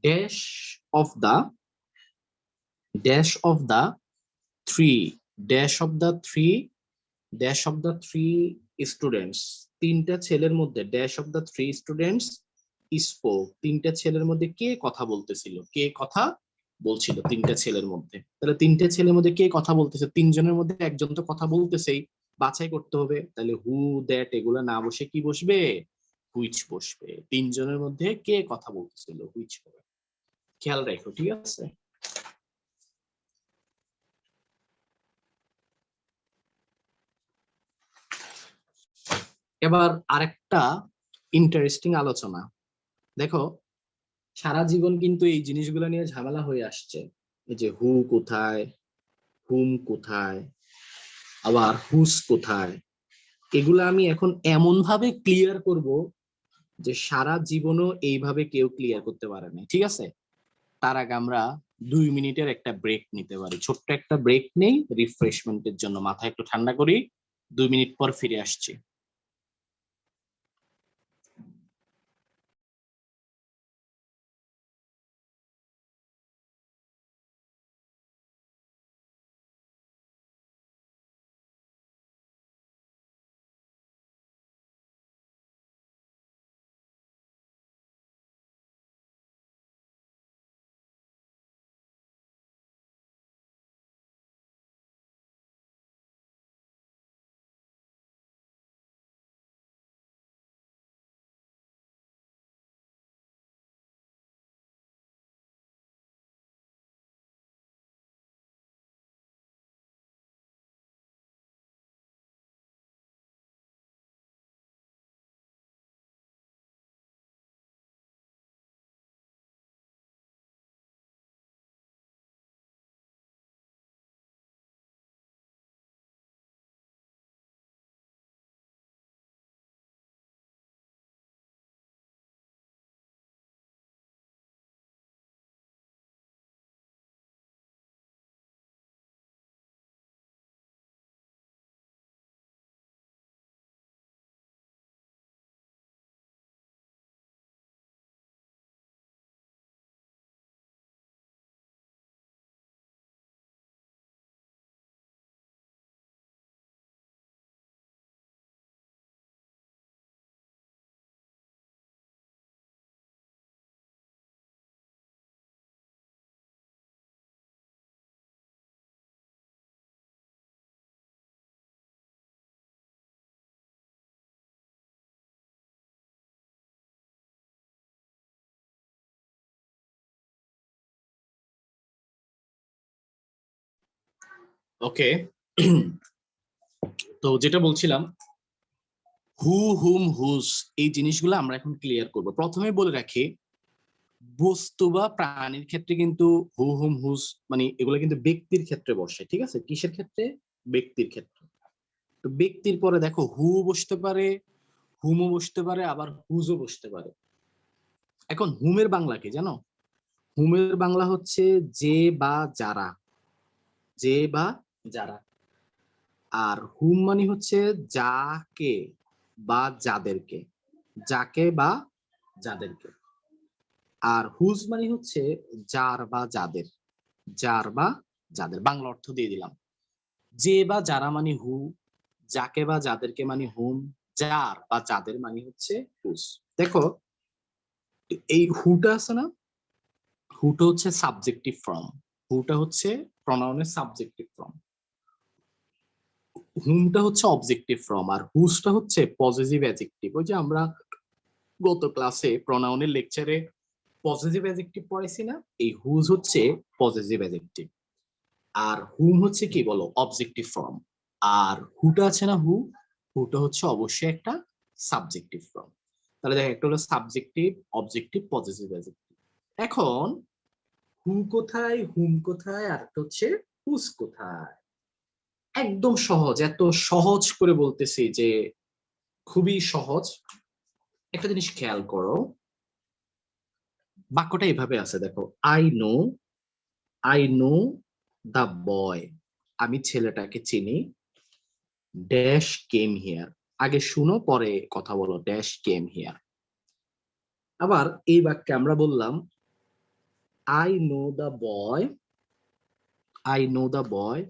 dash of the dash of the three dash of the three dash of the three students, তিনটা ছেলের মধ্যে dash of the three students spoke, তিনটা ছেলের মধ্যে কে কথা বলতেছিল, কে কথা বলছিল তিনটা ছেলের মধ্যে, তাহলে তিনটা ছেলের মধ্যে কে কথা বলতেছে, তিনজনের মধ্যে একজন তো কথা বলতেছেই, বাছাই করতে হবে, তাহলে হু দ্যাট এগুলা না বসে কি বসবে, হুইচ বসবে, তিনজনের মধ্যে কে কথা বলতেছিল, হুইচ হবে, খেয়াল রাখো, ঠিক আছে। এবার আরেকটা ইন্টারেস্টিং আলোচনা, দেখো সারা জীবন কিন্তু এই জিনিসগুলো নিয়ে ঝামেলা হয়ে আসছে, এই যে হু কোথায়, হুম কোথায়, আবার হুস কোথায়, এগুলো আমি এখন এমন ভাবে ক্লিয়ার করব যে সারা জীবনও এইভাবে কেউ ক্লিয়ার করতে পারে না, ঠিক আছে। তার আগে আমরা 2 মিনিটের একটা ব্রেক নিতে পারি, ছোট্ট একটা ব্রেক নেই রিফ্রেশমেন্টের জন্য, মাথা একটু ঠান্ডা করি, 2 মিনিট পর ফিরে আসছি। ওকে। তো যেটা বলছিলাম, হু, হুম, হুজ, এই জিনিসগুলো আমরা এখন ক্লিয়ার করব। প্রথমে বলে রাখি, বস্তু বা প্রাণীর ক্ষেত্রে কিন্তু হু, হুম, হুজ মানে এগুলো কিন্তু ব্যক্তির ক্ষেত্রে বসে, ঠিক আছে? কিসের ক্ষেত্রে? ব্যক্তির ক্ষেত্রে। তো ব্যক্তির পরে দেখো হু বসতে পারে, হুমও বসতে পারে, আবার হুজও বসতে পারে। এখন হুমের বাংলা কি জানো? হুমের বাংলা হচ্ছে যে বা যারা, যে বা যারা। আর হুম মানে হচ্ছে যাকে বা যাদেরকে, যাকে বা যাদেরকে। আর হুজ মানে হচ্ছে যার বা যাদের, যার বা যাদের। বাংলা অর্থ দিয়ে দিলাম। যে বা যারা মানে হু, যাকে বা যাদেরকে মানে হুম, যার বা যাদের মানে হচ্ছে হুজ। দেখো এই হুটা আছে না, হুটা হচ্ছে সাবজেক্টিভ ফর্ম, হুটা হচ্ছে প্রনাউনের সাবজেক্টিভ ফর্ম, হুমটা হচ্ছে অবজেক্টিভ ফর্ম, আর হুজটা হচ্ছে পজিটিভ অ্যাডজেক্টিভ। ওই যে আমরা গত ক্লাসে প্রনাউনের লেকচারে পজিটিভ অ্যাডজেক্টিভ পড়াইছি না, এই হুজ হচ্ছে পজিটিভ অ্যাডজেক্টিভ। আর হুম হচ্ছে কি বলো, অবজেক্টিভ ফর্ম। আর হুটা আছে না, হুটা হচ্ছে অবশ্যই একটা সাবজেক্টিভ ফর্ম। তাহলে দেখো একটা হলো সাবজেক্টিভ, অবজেক্টিভ, পজিটিভ অ্যাডজেক্টিভ। এখন হু কোথায়, হুম কোথায়, আর একটা হচ্ছে হুজ কোথায়। একদম সহজ, এত সহজ করে বলতেছি যে খুবই সহজ। একটা জিনিস খেয়াল করো, বাক্যটা এভাবে আছে দেখো, আই নো দ্য বয়, আমি ছেলেটাকে চিনি, ড্যাশ কেম হিয়ার। আগে শুনো পরে কথা বলো, ড্যাশ কেম হিয়ার। আবার এই বাক্যে আমরা বললাম, I know the boy, I know the boy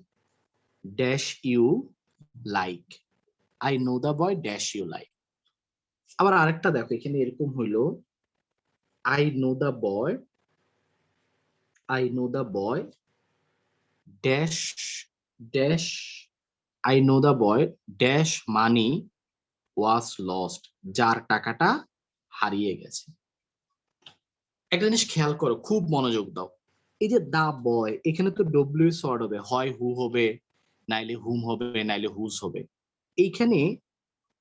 dash you like, I know the boy dash you like. আবার আরেকটা দেখো, এখানে এরকম হইলো, I know the boy, I know the boy dash dash, I know the boy dash money was lost, যার টাকাটা হারিয়ে গেছে। একটা জিনিস খেয়াল করো, খুব মনোযোগ দাও। এই যে দা বয়, এখানে তো ডব্লিউ শর্ট হবে, হয় হু হবে, নাইলে হুম হবে, নাইলে হুজ হবে। এইখানে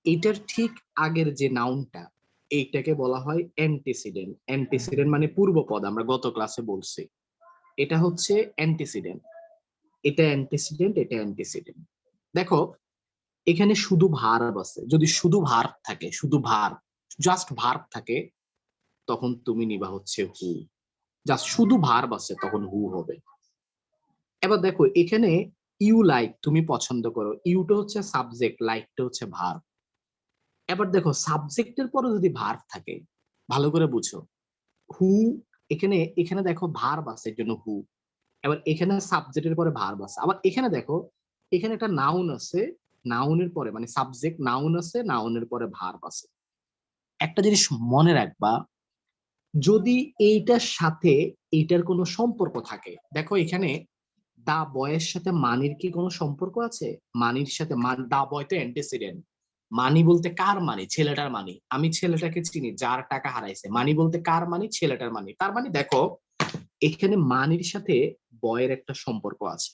এটার ঠিক আগের যে নাউনটা, এইটাকে বলা হয় অ্যান্টিসিডেন্ট। অ্যান্টিসিডেন্ট মানে পূর্বপদ, আমরা গত ক্লাসে বলছি। এটা হচ্ছে অ্যান্টিসিডেন্ট, এটা অ্যান্টিসিডেন্ট, এটা অ্যান্টিসিডেন্ট। দেখো এখানে শুধু ভার্ব আছে, যদি শুধু ভার্ব থাকে, শুধু ভার্ব, জাস্ট ভার্ব থাকে, তখন তুমি নিবা হচ্ছে হু। জাস্ট শুধু ভার্ব আছে তখন হু হবে। এবার দেখো এখানে ইউ লাইক, তুমি পছন্দ করো, ইউটা হচ্ছে সাবজেক্ট, লাইকটা হচ্ছে ভার্ব। এবার দেখো সাবজেক্টের পরে যদি ভার্ব থাকে, ভালো করে বুঝো, হু, এখানে এখানে দেখো ভার্ব আছে এর জন্য হু। এবার এখানে সাবজেক্টের পরে ভার্ব আছে, আবার এখানে দেখো এখানে একটা নাউন আছে, নাউনের পরে মানে সাবজেক্ট নাউন আছে, নাউনের পরে ভার্ব আছে। একটা জিনিস মনে রাখবা, যদি এইটার সাথে এইটার কোনো সম্পর্ক থাকে, দেখো এখানে দা বয়ের সাথে মানির কি কোনো সম্পর্ক আছে? মানির সাথে দা বয় তো অ্যান্টিসিডেন্ট। মানি বলতে কার মানি? ছেলেটার মানি। আমি ছেলেটাকে চিনি, যার টাকা হারাইছে। মানি বলতে কার মানি? ছেলেটার মানি। তার মানে দেখো এখানে মানির সাথে বয়ের একটা সম্পর্ক আছে,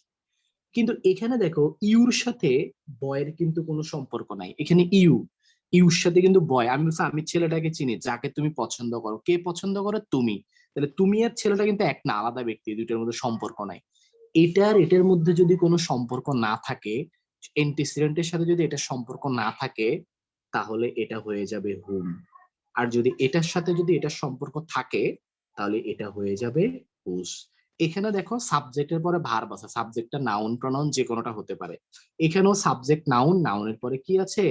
কিন্তু এখানে দেখো ইউর সাথে বয়ের কিন্তু কোনো সম্পর্ক নাই। এখানে ইউর সাথে কিন্তু বয়, আমি বলছি আমি ছেলেটাকে চিনি, যাকে তুমি পছন্দ করো। কে পছন্দ করে? তুমি। তাহলে তুমি আর ছেলেটা কিন্তু এক না, আলাদা ব্যক্তি, দুইটার মধ্যে সম্পর্ক নাই। এটার এটার মধ্যে যদি কোনো সম্পর্ক না থাকে, অ্যান্টিসিডেন্টের সাথে যদি এটা সম্পর্ক না থাকে, তাহলে এটা হয়ে যাবে হুম। আর যদি এটার সাথে যদি এটার সম্পর্ক থাকে, তাহলে এটা হয়ে যাবে হুজ। এখানে দেখো সাবজেক্টের পরে ভার্ব আছে, সাবজেক্টটা নাউন প্রনাউন যে কোনোটা হতে পারে। এখানেও সাবজেক্ট নাউন, নাউনের পরে কি আছে?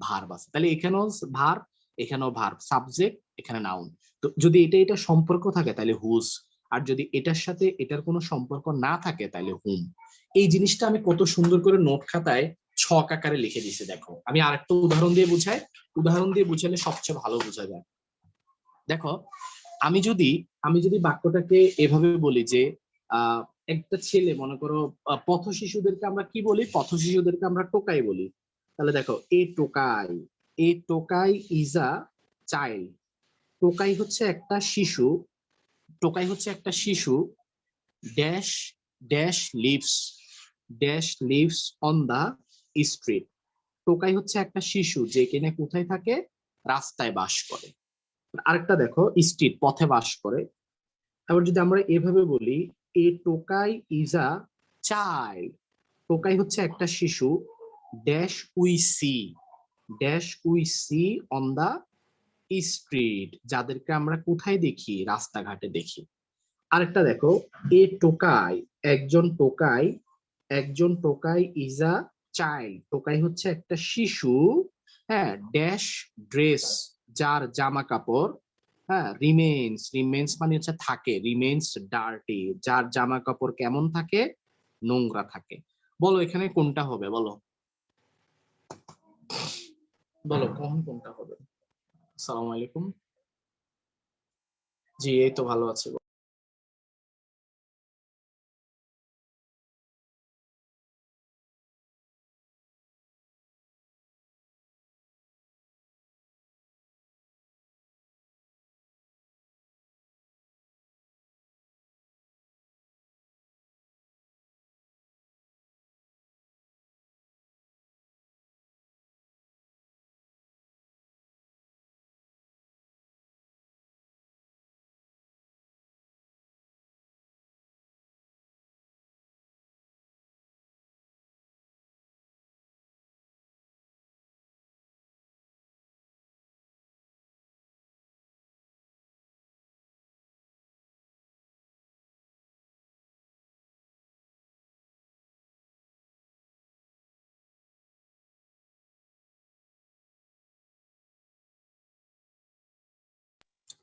ভার্ব আছে। তাহলে এখানেও ভার্ব, এখানেও ভার্ব, সাবজেক্ট, এখানে নাউন। তো যদি এটা এটা সম্পর্ক থাকে তাহলে হুজ, আর যদি এটার সাথে এটার কোনো সম্পর্ক না থাকে তাহলে হুম। এই জিনিসটা আমি কত সুন্দর করে নোট খাতায় ছক আকারে লিখে দিছি, দেখো আমি আরেকটা উদাহরণ দিয়ে বুঝাই, উদাহরণ দিয়ে বুঝালে সবচেয়ে ভালো বোঝা যায়। দেখো আমি যদি আমি যদি বাক্যটাকে এভাবে বলি যে আহ একটা ছেলে, মনে করো পথ শিশুদেরকে আমরা কি বলি? পথ শিশুদেরকে আমরা টোকাই বলি। তাহলে দেখো এ টোকাই ইজ আ চাইল্ড। টোকাই হচ্ছে একটা শিশু, টোকাই হচ্ছে একটা শিশু, dash dash lives, dash lives on the street. টোকাই হচ্ছে একটা শিশু যে কিনা কোথায় থাকে, রাস্তায় বাস করে। আরেকটা দেখো, স্ট্রিট পথে বাস করে। আবার যদি আমরা এভাবে বলি, এ টোকাই ইজ আ চাইল্ড। টোকাই হচ্ছে একটা শিশু, dash we see, dash we see on the street, যাদেরকে আমরা কোথায় দেখি, রাস্তাঘাটে দেখি। আরেকটা দেখো, এ টোকাই, একজন টোকাই, একজন টোকাই ইজ আ চাইল্ড। টোকাই হচ্ছে একটা শিশু, হ্যাঁ, ড্যাশ ড্রেস, যার জামা কাপড়, হ্যাঁ, রিমেন্স, রিমেন্স মানে হচ্ছে থাকে, রিমেন্স ডার্টি, যার জামা কাপড় কেমন থাকে, নোংরা থাকে। বলো এখানে কোনটা হবে, বলো বলো কখন কোনটা হবে? আসসালামু আলাইকুম। জি, এই তো ভালো আছে।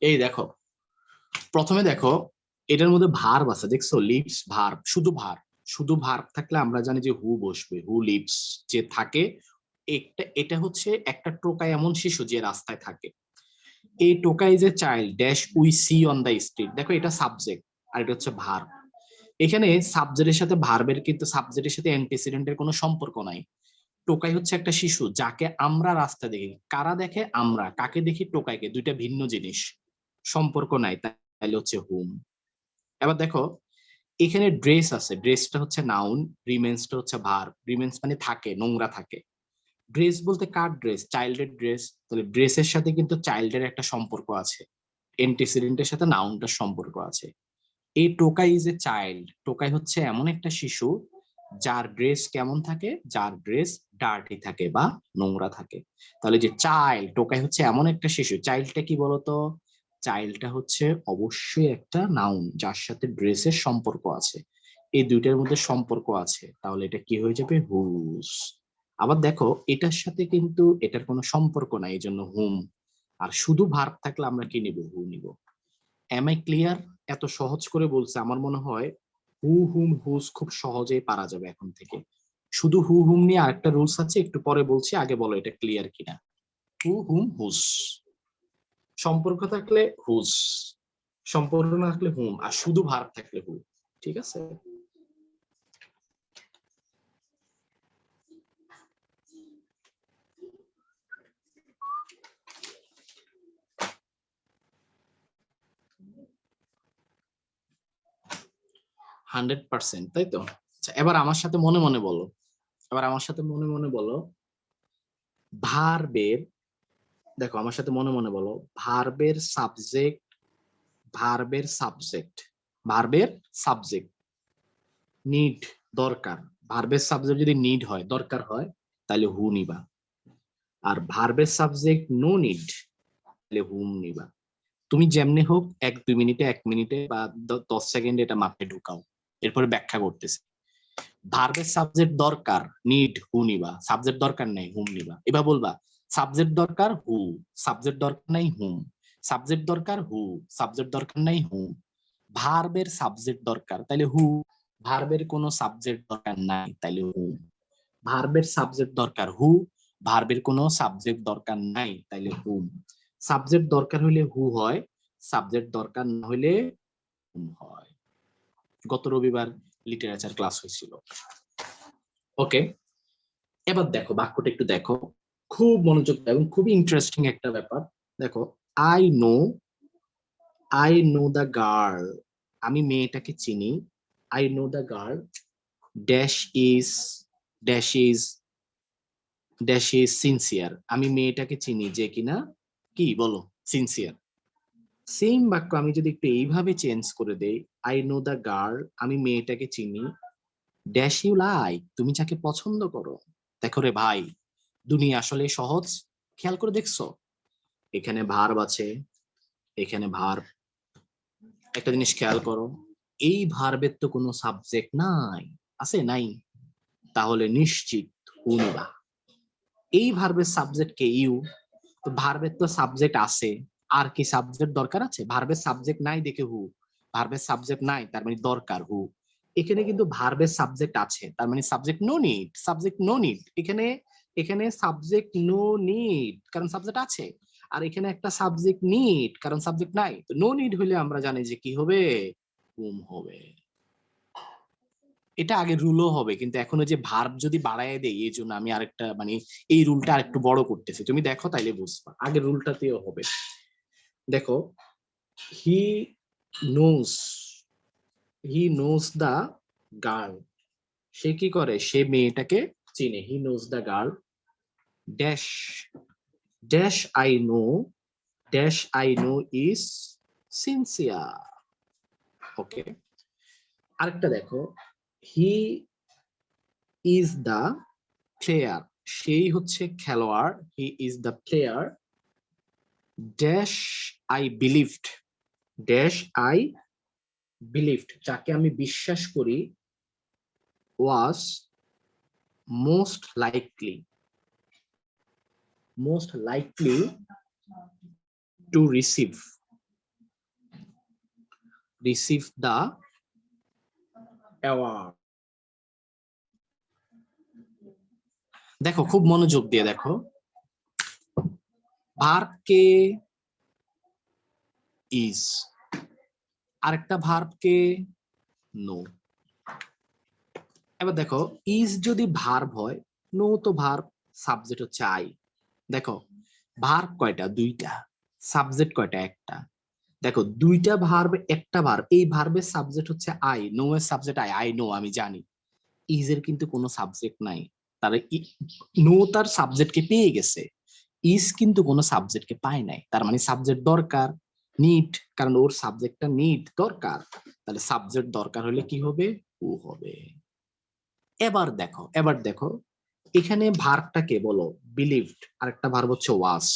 এই দেখো, প্রথমে দেখো, এটার মধ্যে ভার্ব আছে, দেখছো, লিভস ভার্ব, শুধু ভার্ব। শুধু ভার্ব থাকলে আমরা জানি যে হু বসবে, হু লিভস, যে থাকে। এটা হচ্ছে একটা টোকাই এমন শিশু যে রাস্তায় থাকে। এই টোকাই যে child dash we see on the street, দেখো এটা সাবজেক্ট আর এটা হচ্ছে ভার্ব। এখানে সাবজেক্টের সাথে ভার্বের কিন্তু সাবজেক্টের সাথে অ্যান্টিসিডেন্টের কোনো সম্পর্ক নাই। টোকাই হচ্ছে একটা শিশু যাকে আমরা রাস্তা দেখি। কারা দেখে? আমরা। কাকে দেখি? টোকাইকে। দুইটা ভিন্ন জিনিস, সম্পর্ক নাই, তাইলে হচ্ছে হুম। এবার দেখো, এখানে ড্রেস আছে, ড্রেসটা হচ্ছে নাউন, রিমেন্সটা হচ্ছে ভার্ব। রিমেন্স মানে থাকে, নোংরা থাকে। ড্রেস বলতে কার ড্রেস? চাইল্ডের ড্রেস। তাহলে ড্রেসের সাথে কিন্তু চাইল্ডের একটা সম্পর্ক আছে, এন্টিসিডেন্টের সাথে নাউনটার সম্পর্ক আছে। এই টোকাই ইজ এ চাইল্ড। টোকাই হচ্ছে এমন একটা শিশু যার ড্রেস কেমন থাকে, যার ড্রেস ডার্টি থাকে বা নোংরা থাকে। তাহলে যে চাইল্ড, টোকাই হচ্ছে এমন একটা শিশু। চাইল্ডটা কি বলতো? চাইল্ডটা হচ্ছে অবশ্যই একটা নাউন যার সাথে ড্রেসের সম্পর্ক আছে। এই দুইটার মধ্যে সম্পর্ক আছে, তাহলে এটা কি হয়ে যাবে? হুজ। আবার দেখো, এটার সাথে কিন্তু এটার কোনো সম্পর্ক নাই, এই জন্য হুম। আর শুধু ভার্ব থাকলে আমরা কি নিব? হু নিব। Am I clear? এত সহজ করে বলছে, আমার মনে হয় হু হুম হুজ খুব সহজেই পারা যাবে এখন থেকে। শুধু হু হুম নিয়ে আরেকটা রুলস আছে, একটু পরে বলছি, আগে বলো এটা ক্লিয়ার কিনা। হু হুম হুজ, সম্পর্ক থাকলে হুজ, সম্পর্ক না থাকলে হুম, আর শুধু ভার্ব থাকলে হু। ঠিক আছে? 100%, তাই তো? আচ্ছা, এবার আমার সাথে মনে মনে বলো, এবার আমার সাথে মনে মনে বলো, ভার্বের, দেখো আমার সাথে মনে মনে বলো, ভার্বের সাবজেক্ট, ভার্বের সাবজেক্ট, ভার্বের সাবজেক্ট নিড, দরকার। ভার্বের সাবজেক্ট যদি নিড হয়, দরকার হয়, তাহলে হু নিবা। আর ভার্বের সাবজেক্ট নো নিড, তাহলে হুম নিবা। তুমি যেমনি হোক 1-2 মিনিটে, 1 মিনিটে বা 10 সেকেন্ডে এটা মাথায় ঢুকাও, এরপরে ব্যাখ্যা করতেছি। ভার্বের সাবজেক্ট দরকার, নিড, হু নিবা। সাবজেক্ট দরকার নেই, হুম নিবা। এবার বলবা সাবজেক্ট দরকার, হু। সাবজেক্ট দরকার নাই, হুম। সাবজেক্ট দরকার, হু। সাবজেক্ট দরকার নাই, হুম। ভার্বের সাবজেক্ট দরকার, তাইলে হু। ভার্বের কোনো সাবজেক্ট দরকার নাই, তাইলে হু। ভার্বের সাবজেক্ট দরকার, হু। ভার্বের কোনো সাবজেক্ট দরকার নাই, তাইলে হুম। সাবজেক্ট দরকার হইলে হু হয়, সাবজেক্ট দরকার না হইলে হুম হয়। গত রবিবার লিটারেচার ক্লাস হয়েছিল। ওকে, এবার দেখো বাক্যটা একটু দেখো, খুব মনোযোগ দাও এবং খুব ইন্টারেস্টিং একটা ব্যাপার। দেখো, I know, I know the girl, আমি মেয়েটাকে চিনি। I know the girl, dash is dash is dash is sincere. আমি মেয়েটাকে চিনি যে কিনা কি বলো সিনসিয়ার। সেম বাক্য আমি যদি একটু এইভাবে চেঞ্জ করে দেই, আই নো দ্য গার্ল, আমি মেয়েটাকে চিনি, ড্যাশ ইউ লাইক, তুমি যাকে পছন্দ করো। দেখো রে ভাই, দুনিয়া আসলে সহজ। খেয়াল করে দেখছো, এখানে ভার্ব আছে, এখানে ভার্ব। একটা জিনিস খেয়াল করো, এই ভার্বের তো কোনো সাবজেক্ট নাই, আছে নাই? তাহলে নিশ্চিত হু নিবা। এই ভার্বের সাবজেক্ট কে? ইউ। তো ভার্বের তো সাবজেক্ট আছে, আর কি সাবজেক্ট দরকার আছে? ভার্বের সাবজেক্ট নাই দেখে হু, ভার্বের সাবজেক্ট নাই তার মানে দরকার হু। এখানে কিন্তু ভার্বের সাবজেক্ট আছে, তার মানে subject no need, subject no need. এখানে এখানে সাবজেক্ট নো নিড কারণ সাবজেক্ট আছে, আর এখানে একটা সাবজেক্ট নিড কারণ সাবজেক্ট নাই। তো নো নিড হইলে আমরা জানি যে কি হবে, হুম হবে। এটা আগে রুলও হবে, কিন্তু এখন ওই যে ভার্ব যদি বাড়ায় দেই এই জন্য আমি আরেকটা মানে এই রুলটা আরেকটু বড় করতেছি, তুমি দেখো তাইলে বুঝবা। আগের রুলটাতেও হবে। দেখো, he knows, he knows the girl, সে কি করে? সে মেয়েটাকে চিনে। He knows the girl, dash dash I know, dash I know is sincere. Okay, আরেকটা দেখো, হি ইজ দা প্লেয়ার, সেই হচ্ছে খেলোয়াড়, he is the player, dash I believed, dash I believed, যাকে আমি বিশ্বাস করি, was most likely, most likely to receive, receive the award. দেখো খুব মনোযোগ দিয়ে দেখো, ভার্ব কে? ইজ, আরেকটা ভার্ব কে? নো। এবার দেখো, ইজ যদি ভার্ব হয়, নো তো ভার্ব, সাবজেক্ট হচ্ছে আই। দেখো ভার্ব কয়টা? দুইটা। সাবজেক্ট কয়টা? একটা। দেখো দুইটা ভার্ব একটা ভার্ব, এই ভার্বের সাবজেক্ট হচ্ছে আই, নো এর সাবজেক্ট আই, আই নো আমি জানি। ইজ এর কিন্তু কোনো সাবজেক্ট নাই, তার নো তার সাবজেক্টকে পেয়ে গেছে, ইজ কিন্তু কোনো সাবজেক্টকে পায় নাই, তার মানে সাবজেক্ট দরকার। নিড, কারণ ওর সাবজেক্টটা নিড দরকার, তাহলে সাবজেক্ট দরকার হলে কি হবে? ও হবে। এবার দেখো, এবার দেখো, এখানে ভার্বটা কে বলো? বিলিভড, আরেকটা ভার্ব হচ্ছে ওয়াজ।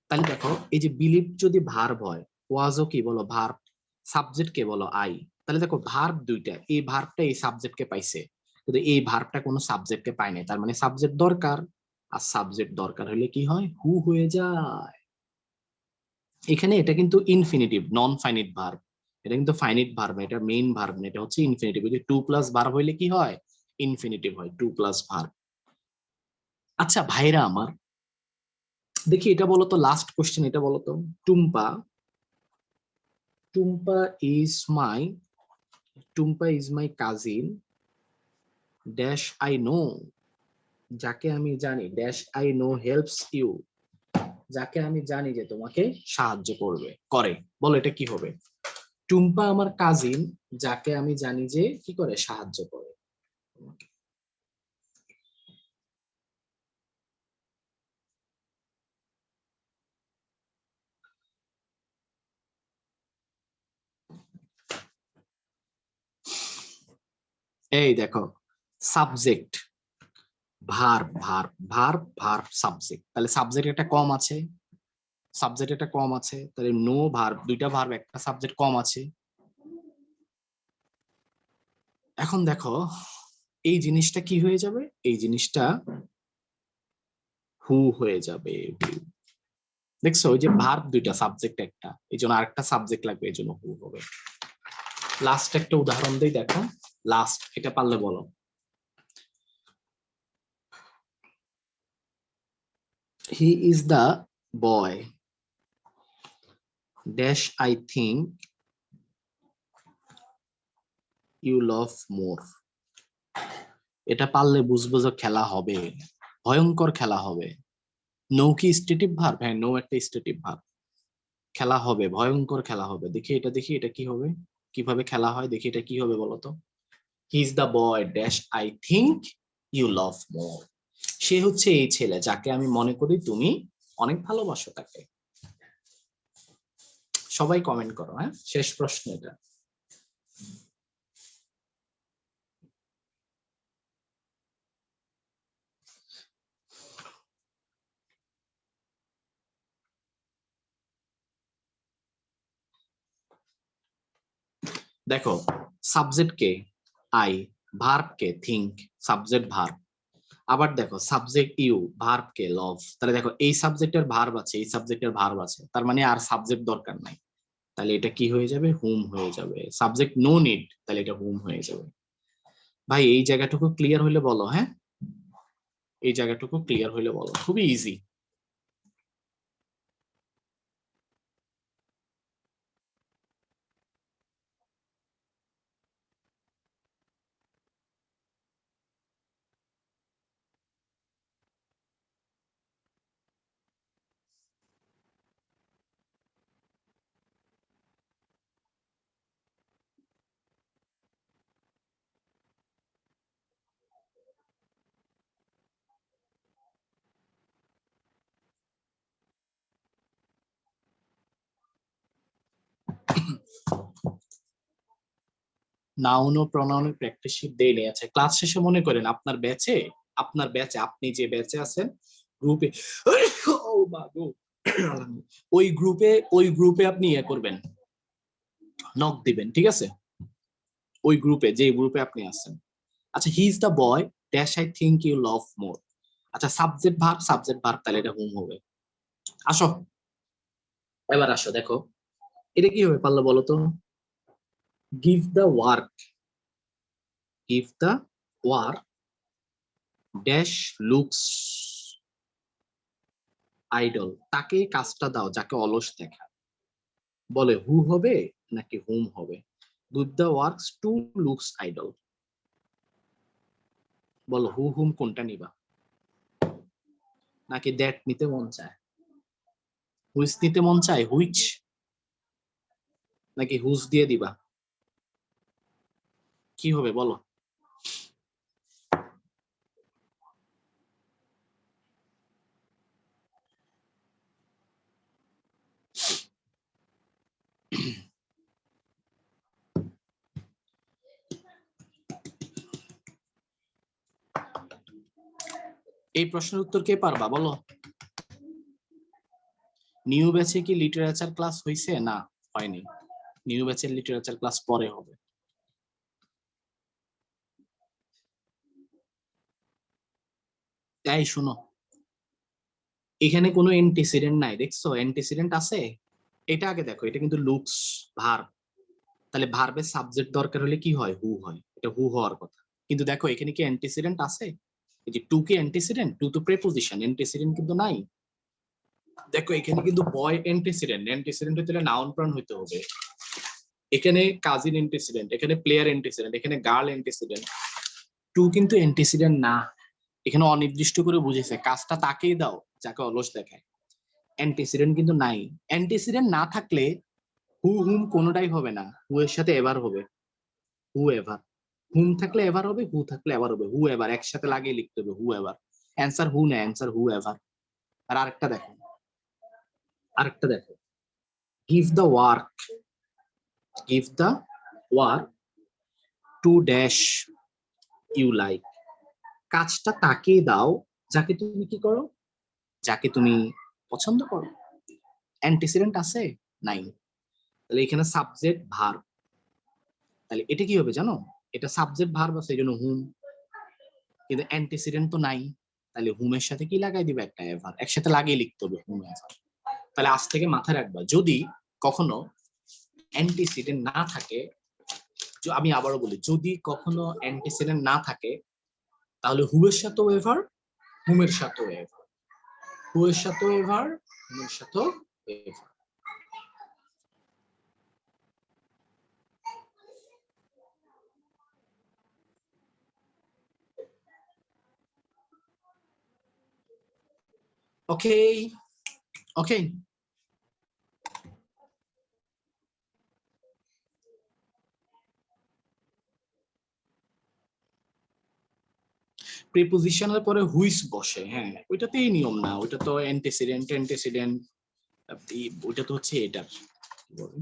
তাহলে দেখো, এই যে বিলিভ যদি ভার্ব হয়, ওয়াজও কি বলো? ভার্ব, সাবজেক্ট কে বলো? আই। তাহলে দেখো ভার্ব দুইটা, এই ভার্বটা এই সাবজেক্টকে পাইছে, কিন্তু এই ভার্বটা কোনো সাবজেক্টকে পায় নাই, তার মানে সাবজেক্ট দরকার। আর সাবজেক্ট দরকার হলে কি হয়? হু হয়ে যায়। এখানে এটা কিন্তু ইনফিনিটিভ, নন ফাইনিট ভার্ব। এটা কিন্তু ফাইনিট ভার্ব, এটা মেইন ভার্ব না, এটা হচ্ছে ইনফিনিটিভ। এই যে টু প্লাস ভার্ব হইলে কি হয়? ইনফিনিটিভ হয়, টু প্লাস ভার্ব। আচ্ছা ভাইরা আমার, দেখি এটা বলো তো, লাস্ট কোশ্চেন এটা বলো তো, Tumpa, Tumpa is my, Tumpa is my cousin, dash I know, যাকে আমি জানি, dash I know helps you, যাকে আমি জানি যে তোমাকে সাহায্য করবে, করে। বলো এটা কি হবে? টুম্পা আমার কাজিন, যাকে আমি জানি যে কি করে? সাহায্য করে। এই দেখো, subject, verb, verb, verb, verb, subject, তাহলে সাবজেক্ট একটা কম আছে, সাবজেক্ট একটা কম আছে, তাহলে নো ভার্ব, দুইটা ভার্ব একটা সাবজেক্ট কম আছে। এখন দেখো এই জিনিসটা কি হয়ে যাবে? এই জিনিসটা হু হয়ে যাবে। দেখছো, ওই যে ভার্ব দুইটা, সাবজেক্ট একটা, এই জন্য আরেকটা সাবজেক্ট লাগবে, এই জন্য হু হবে। লাস্ট একটা উদাহরণ দেই, দেখো লাস্ট, এটা পারলে বলো। He is the boy, dash I think you love more. এটা পারলে বুঝবো যে খেলা হবে, ভয়ঙ্কর খেলা হবে। নো কি স্টেটিভ ভার্ব? হ্যাঁ, নো একটা স্টেটিভ ভার্ব। খেলা হবে, ভয়ঙ্কর খেলা হবে। দেখি এটা, দেখি এটা কি হবে, কিভাবে খেলা হয়, দেখি এটা কি হবে বলতো। He is the boy dash I think you love more. সে হচ্ছে এই ছেলে যাকে আমি মনে করি তুমি অনেক ভালোবাসো তাকে। সবাই কমেন্ট করো। হ্যাঁ, শেষ প্রশ্ন এটা। দেখো, সাবজেক্ট কে আই, ভার্ব কে থিঙ্ক, সাবজেক্ট ভার্ব। আবার দেখো সাবজেক্ট ইউ, ভার্ব কে লভ। তাহলে দেখো এই সাবজেক্টের ভার্ব আছে, এই সাবজেক্টের ভার্ব আছে, তার মানে আর সাবজেক্ট দরকার নাই। তাহলে এটা কি হয়ে যাবে? হুম হয়ে যাবে। সাবজেক্ট নো নিড, তাহলে এটা হুম হয়ে যাবে। ভাই এই জায়গাটুকু ক্লিয়ার হইলে বলো। হ্যাঁ, এই জায়গাটুকু ক্লিয়ার হইলে বলো, খুবই ইজি। নাউন ও প্রনাউনের প্র্যাকটিস শিট দেইনি। আছে ক্লাস শেষে মনে করেন আপনার ব্যাচে আপনি যে ব্যাচে আছেন গ্রুপে, ও বাবু, ওই গ্রুপে আপনি ইয়ে করবেন, নক দিবেন, ঠিক আছে? ওই গ্রুপে, যে গ্রুপে আপনি আছেন। আচ্ছা, he is the boy dash I think you love more. আচ্ছা, সাবজেক্ট ভার্ব, তাহলে এটা হুম হবে। আসো, এবার আসো, দেখো এটা কি হবে পারলে বলো তো। Give the work, give the work dash looks idol. তাকে কাজটা দাও যাকে অলস দেখা। বলে হু হবে নাকি হুম হবে? Give the works to looks idol. বলো হু হুম কোনটা নিবা? নাকি দ্যাট নিতে মন চায়? হুইচ নিতে মন চায়? হুইচ নাকি হুজ দিয়ে দিবা? কি হবে বলো? এই প্রশ্নের উত্তর কে পারবা বলো? নিউ ব্যাচে কি লিটারেচার ক্লাস হয়েছে? না, হয়নি। নিউ ব্যাচের লিটারেচার ক্লাস পরে হবে। তাই শুনো, এখানে কোনো অ্যান্টিসিডেন্ট নাই, দেখছো অ্যান্টিসিডেন্ট আছে? এটা আগে দেখো, এটা কিন্তু লুকস ভার্ব। তাহলে ভার্বের সাবজেক্ট দরকার হলে কি হয়? হু হয়, এটা হু হওয়ার কথা। কিন্তু দেখো এখানে কি অ্যান্টিসিডেন্ট আছে? এই যে টু কি অ্যান্টিসিডেন্ট? টু তো প্রেপোজিশন, অ্যান্টিসিডেন্ট কিন্তু নাই। দেখো এখানে কিন্তু বয় অ্যান্টিসিডেন্ট, অ্যান্টিসিডেন্ট হইতে হলে নাউন প্রনাউন হইতে হবে। এখানে কাজিন অ্যান্টিসিডেন্ট, এখানে প্লেয়ার অ্যান্টিসিডেন্ট, এখানে গার্ল অ্যান্টিসিডেন্ট। টু কিন্তু অ্যান্টিসিডেন্ট না। এখানে অনির্দিষ্ট করে বুঝেছে কাজটা তাকেই দাও যাকে অলস দেখায়। অ্যান্টিসিডেন্ট কিন্তু নাই। অ্যান্টিসিডেন্ট না থাকলে হু হুম কোনোটাই হবে না, হু এর সাথে এভার হবে, হু এভার। হুম থাকলে এভার হবে, হু থাকলে এভার হবে, হু এভার একসাথে লাগিয়ে লিখতে হবে, হু এভার। অ্যান্সার হু না, অ্যান্সার হু এভার। আর আরেকটা দেখো, give the work, give the work to dash you like. কাজটা তাকে দাও যাকে তুমি কি করো? যাকে তুমি পছন্দ করো। অ্যান্টিসিডেন্ট আছে? নাই। তাহলে এখানে সাবজেক্ট ভার্ব, তাহলে এটা কি হবে জানো? এটা সাবজেক্ট ভার্ব আছে এই জন্য হুম, কিন্তু অ্যান্টিসিডেন্ট তো নাই। তাহলে হুমের সাথে কি লাগাই দিবে? একটা এভার, একসাথে লাগিয়ে লিখতে হবে হুম এভার। তাহলে আজ থেকে মাথায় রাখবা, যদি কখনো অ্যান্টিসিডেন্ট না থাকে, আমি আবারও বলি, যদি কখনো অ্যান্টিসিডেন্ট না থাকে তাহলে হু এর সাথেও এভার, হুমের সাথেও এভার, হু এর সাথেও এভার, হুমের সাথেও এভার। ওকে, ওকে। প্রিপোজিশনের পরে হুইচ বসে, হ্যাঁ ওইটাতেই নিয়ম না, ওইটা তো অ্যান্টিসিডেন্ট ওইটা তো হচ্ছে এটা কি বলে,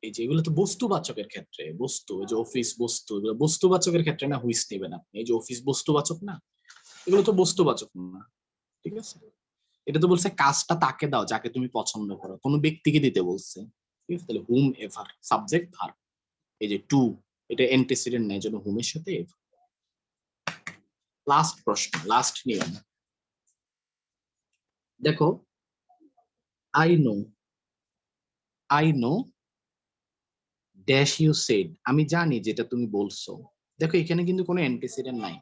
এই যে এগুলো তো বস্তুবাচকের ক্ষেত্রে, বস্তু যে অফিস বস্তু, বস্তুবাচকের ক্ষেত্রে না হুইচ নেবেন আপনি, এই যে অফিস বস্তুবাচক না, এগুলো তো বস্তুবাচক না, ঠিক আছে। এটা তো বলছে কাজটা তাকে দাও যাকে তুমি পছন্দ করো, কোনো ব্যক্তিকে দিতে বলছে, ঠিক আছে। তাহলে হুম এভার সাবজেক্ট ভার্ব, এই যে টু এটা অ্যান্টিসিডেন্ট নেই, জন্য হুমের সাথে এভার। লাস্ট প্রশ্ন, লাস্ট নিয়ম দেখো, I know, I know dash you said, আমি জানি যেটা তুমি বলছো। দেখো এখানে কিন্তু কোনো অ্যান্টিসিডেন্ট নাই,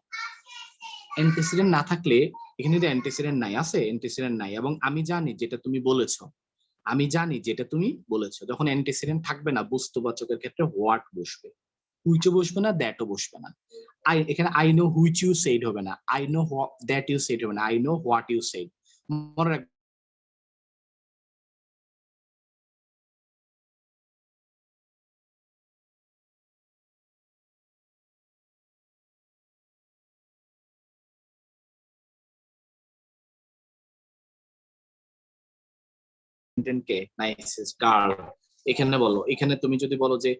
অ্যান্টিসিডেন্ট না থাকলে এখানে যদি অ্যান্টিসিডেন্ট নাই, আছে অ্যান্টিসিডেন্ট নাই, এবং আমি জানি যেটা তুমি বলেছো, আমি জানি যেটা তুমি বলেছো, যখন অ্যান্টিসিডেন্ট থাকবে না বস্তুবাচকের ক্ষেত্রে হোয়াট বসবে, হুইচও বসবে না, দ্যাটও বসবে না। আই এখানে I know which you said হবে না, I know that you said হবে না, I know what you said. মনে রাখবেন কে, নাইস গার্ল, এখানে বলো, এখানে তুমি যদি বলো যে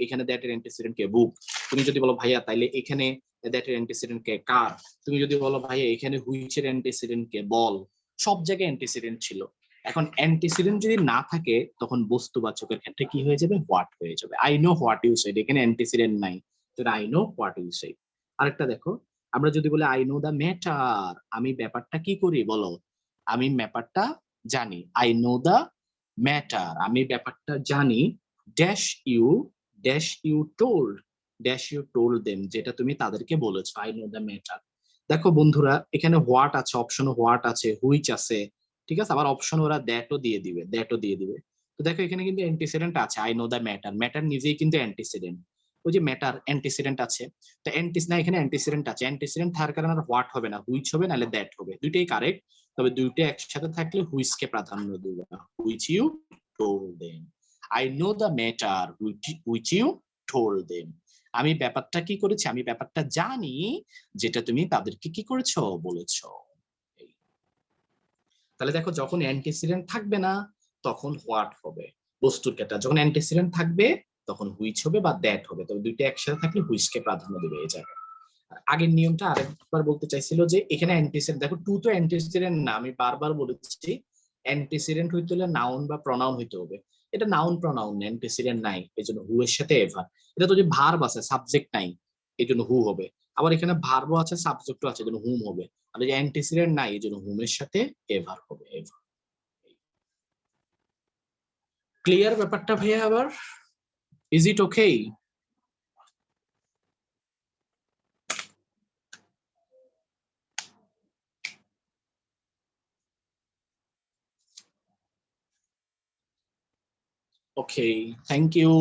এখানে দ্যাট এর অ্যান্টিসিডেন্ট কে, বুক। তুমি যদি বলো ভাইয়া তাইলে এখানে দ্যাট এর অ্যান্টিসিডেন্ট কে, কার। তুমি যদি বলো ভাইয়া এখানে হুইচ এর অ্যান্টিসিডেন্ট কে, বল। সব জায়গায় অ্যান্টিসিডেন্ট ছিল। এখন অ্যান্টিসিডেন্ট যদি না থাকে তখন বস্তুবাচকের ক্ষেত্রে কি হয়ে যাবে, হোয়াট হয়ে যাবে। I know what you said, এখানে অ্যান্টিসিডেন্ট নাই, I know what you said. আরেকটা দেখো, আমরা যদি বলি আই নো দা ম্যাটার, আমি ব্যাপারটা কি করি বলো, আমি ব্যাপারটা জানি, আই নো দা ম্যাটার, আমি ব্যাপারটা জানি, dash you, dash you told, dash you told them, যেটা তুমি তাদেরকে বলেছো, আই নো দ্য ম্যাটার। দেখো বন্ধুরা এখানে হোয়াট আছে, অপশনে হোয়াট আছে, হুইচ আছে, ঠিক আছে, আবার অপশন ওরা দ্যাটও দিয়ে দিবে, দ্যাটও দিয়ে দিবে। তো দেখো এখানে কিন্তু অ্যান্টিসিডেন্ট আছে, I know the matter, matter নিজেই কিন্তু অ্যান্টিসিডেন্ট, ওই যে ম্যাটার অ্যান্টিসিডেন্ট আছে, তো অ্যান্টিস না এখানে অ্যান্টিসিডেন্ট আছে, অ্যান্টিসিডেন্ট থাকার কারণে আর হোয়াট হবে না, হুইচ হবে, নাহলে দ্যাট হবে, দুইটাই কারেক্ট। তবে দুইটা একসাথে থাকলে হুইচ কে প্রাধান্য দিবে, which you told them. I know the matter which you told them. আমি ব্যাপারটা কি করেছি, আমি ব্যাপারটা জানি যেটা তুমি তাদেরকে কি করেছো, বলেছো। তাহলে দেখো যখন অ্যান্টিসিডেন্ট থাকবে না তখন হোয়াট হবে বস্তুর ক্ষেত্রে, যখন অ্যান্টিসিডেন্ট থাকবে তখন হুইচ হবে বা দ্যাট হবে, তবে দুইটা একসাথে থাকলে হুইচকে প্রাধান্য দেবে এই জায়গায়। আগের নিয়মটা আরেকবার বলতে চাইছিল যে এখানে অ্যান্টিসিডেন্ট, দেখো টু তো অ্যান্টিসিডেন্ট না, আমি বারবার বলেছি অ্যান্টিসিডেন্ট হইতে হলে নাউন বা প্রনাউন হইতে হবে, এটা নাউন প্রনাউন অ্যান্টিসিডেন্ট নাই, এই জন্য হু এর সাথে এভার। এটা তো যে ভার্ব আছে সাবজেক্ট নাই, এই জন্য হু হবে। আবার এখানে ভার্বও আছে সাবজেক্টও আছে, এই জন্য হুম হবে। আর এই যে অ্যান্টিসিডেন্ট নাই, এই জন্য হুমের সাথে এভার হবে, এভার। ক্লিয়ার ব্যাপারটা ভাইয়া? আবার is it okay? Okay, thank you.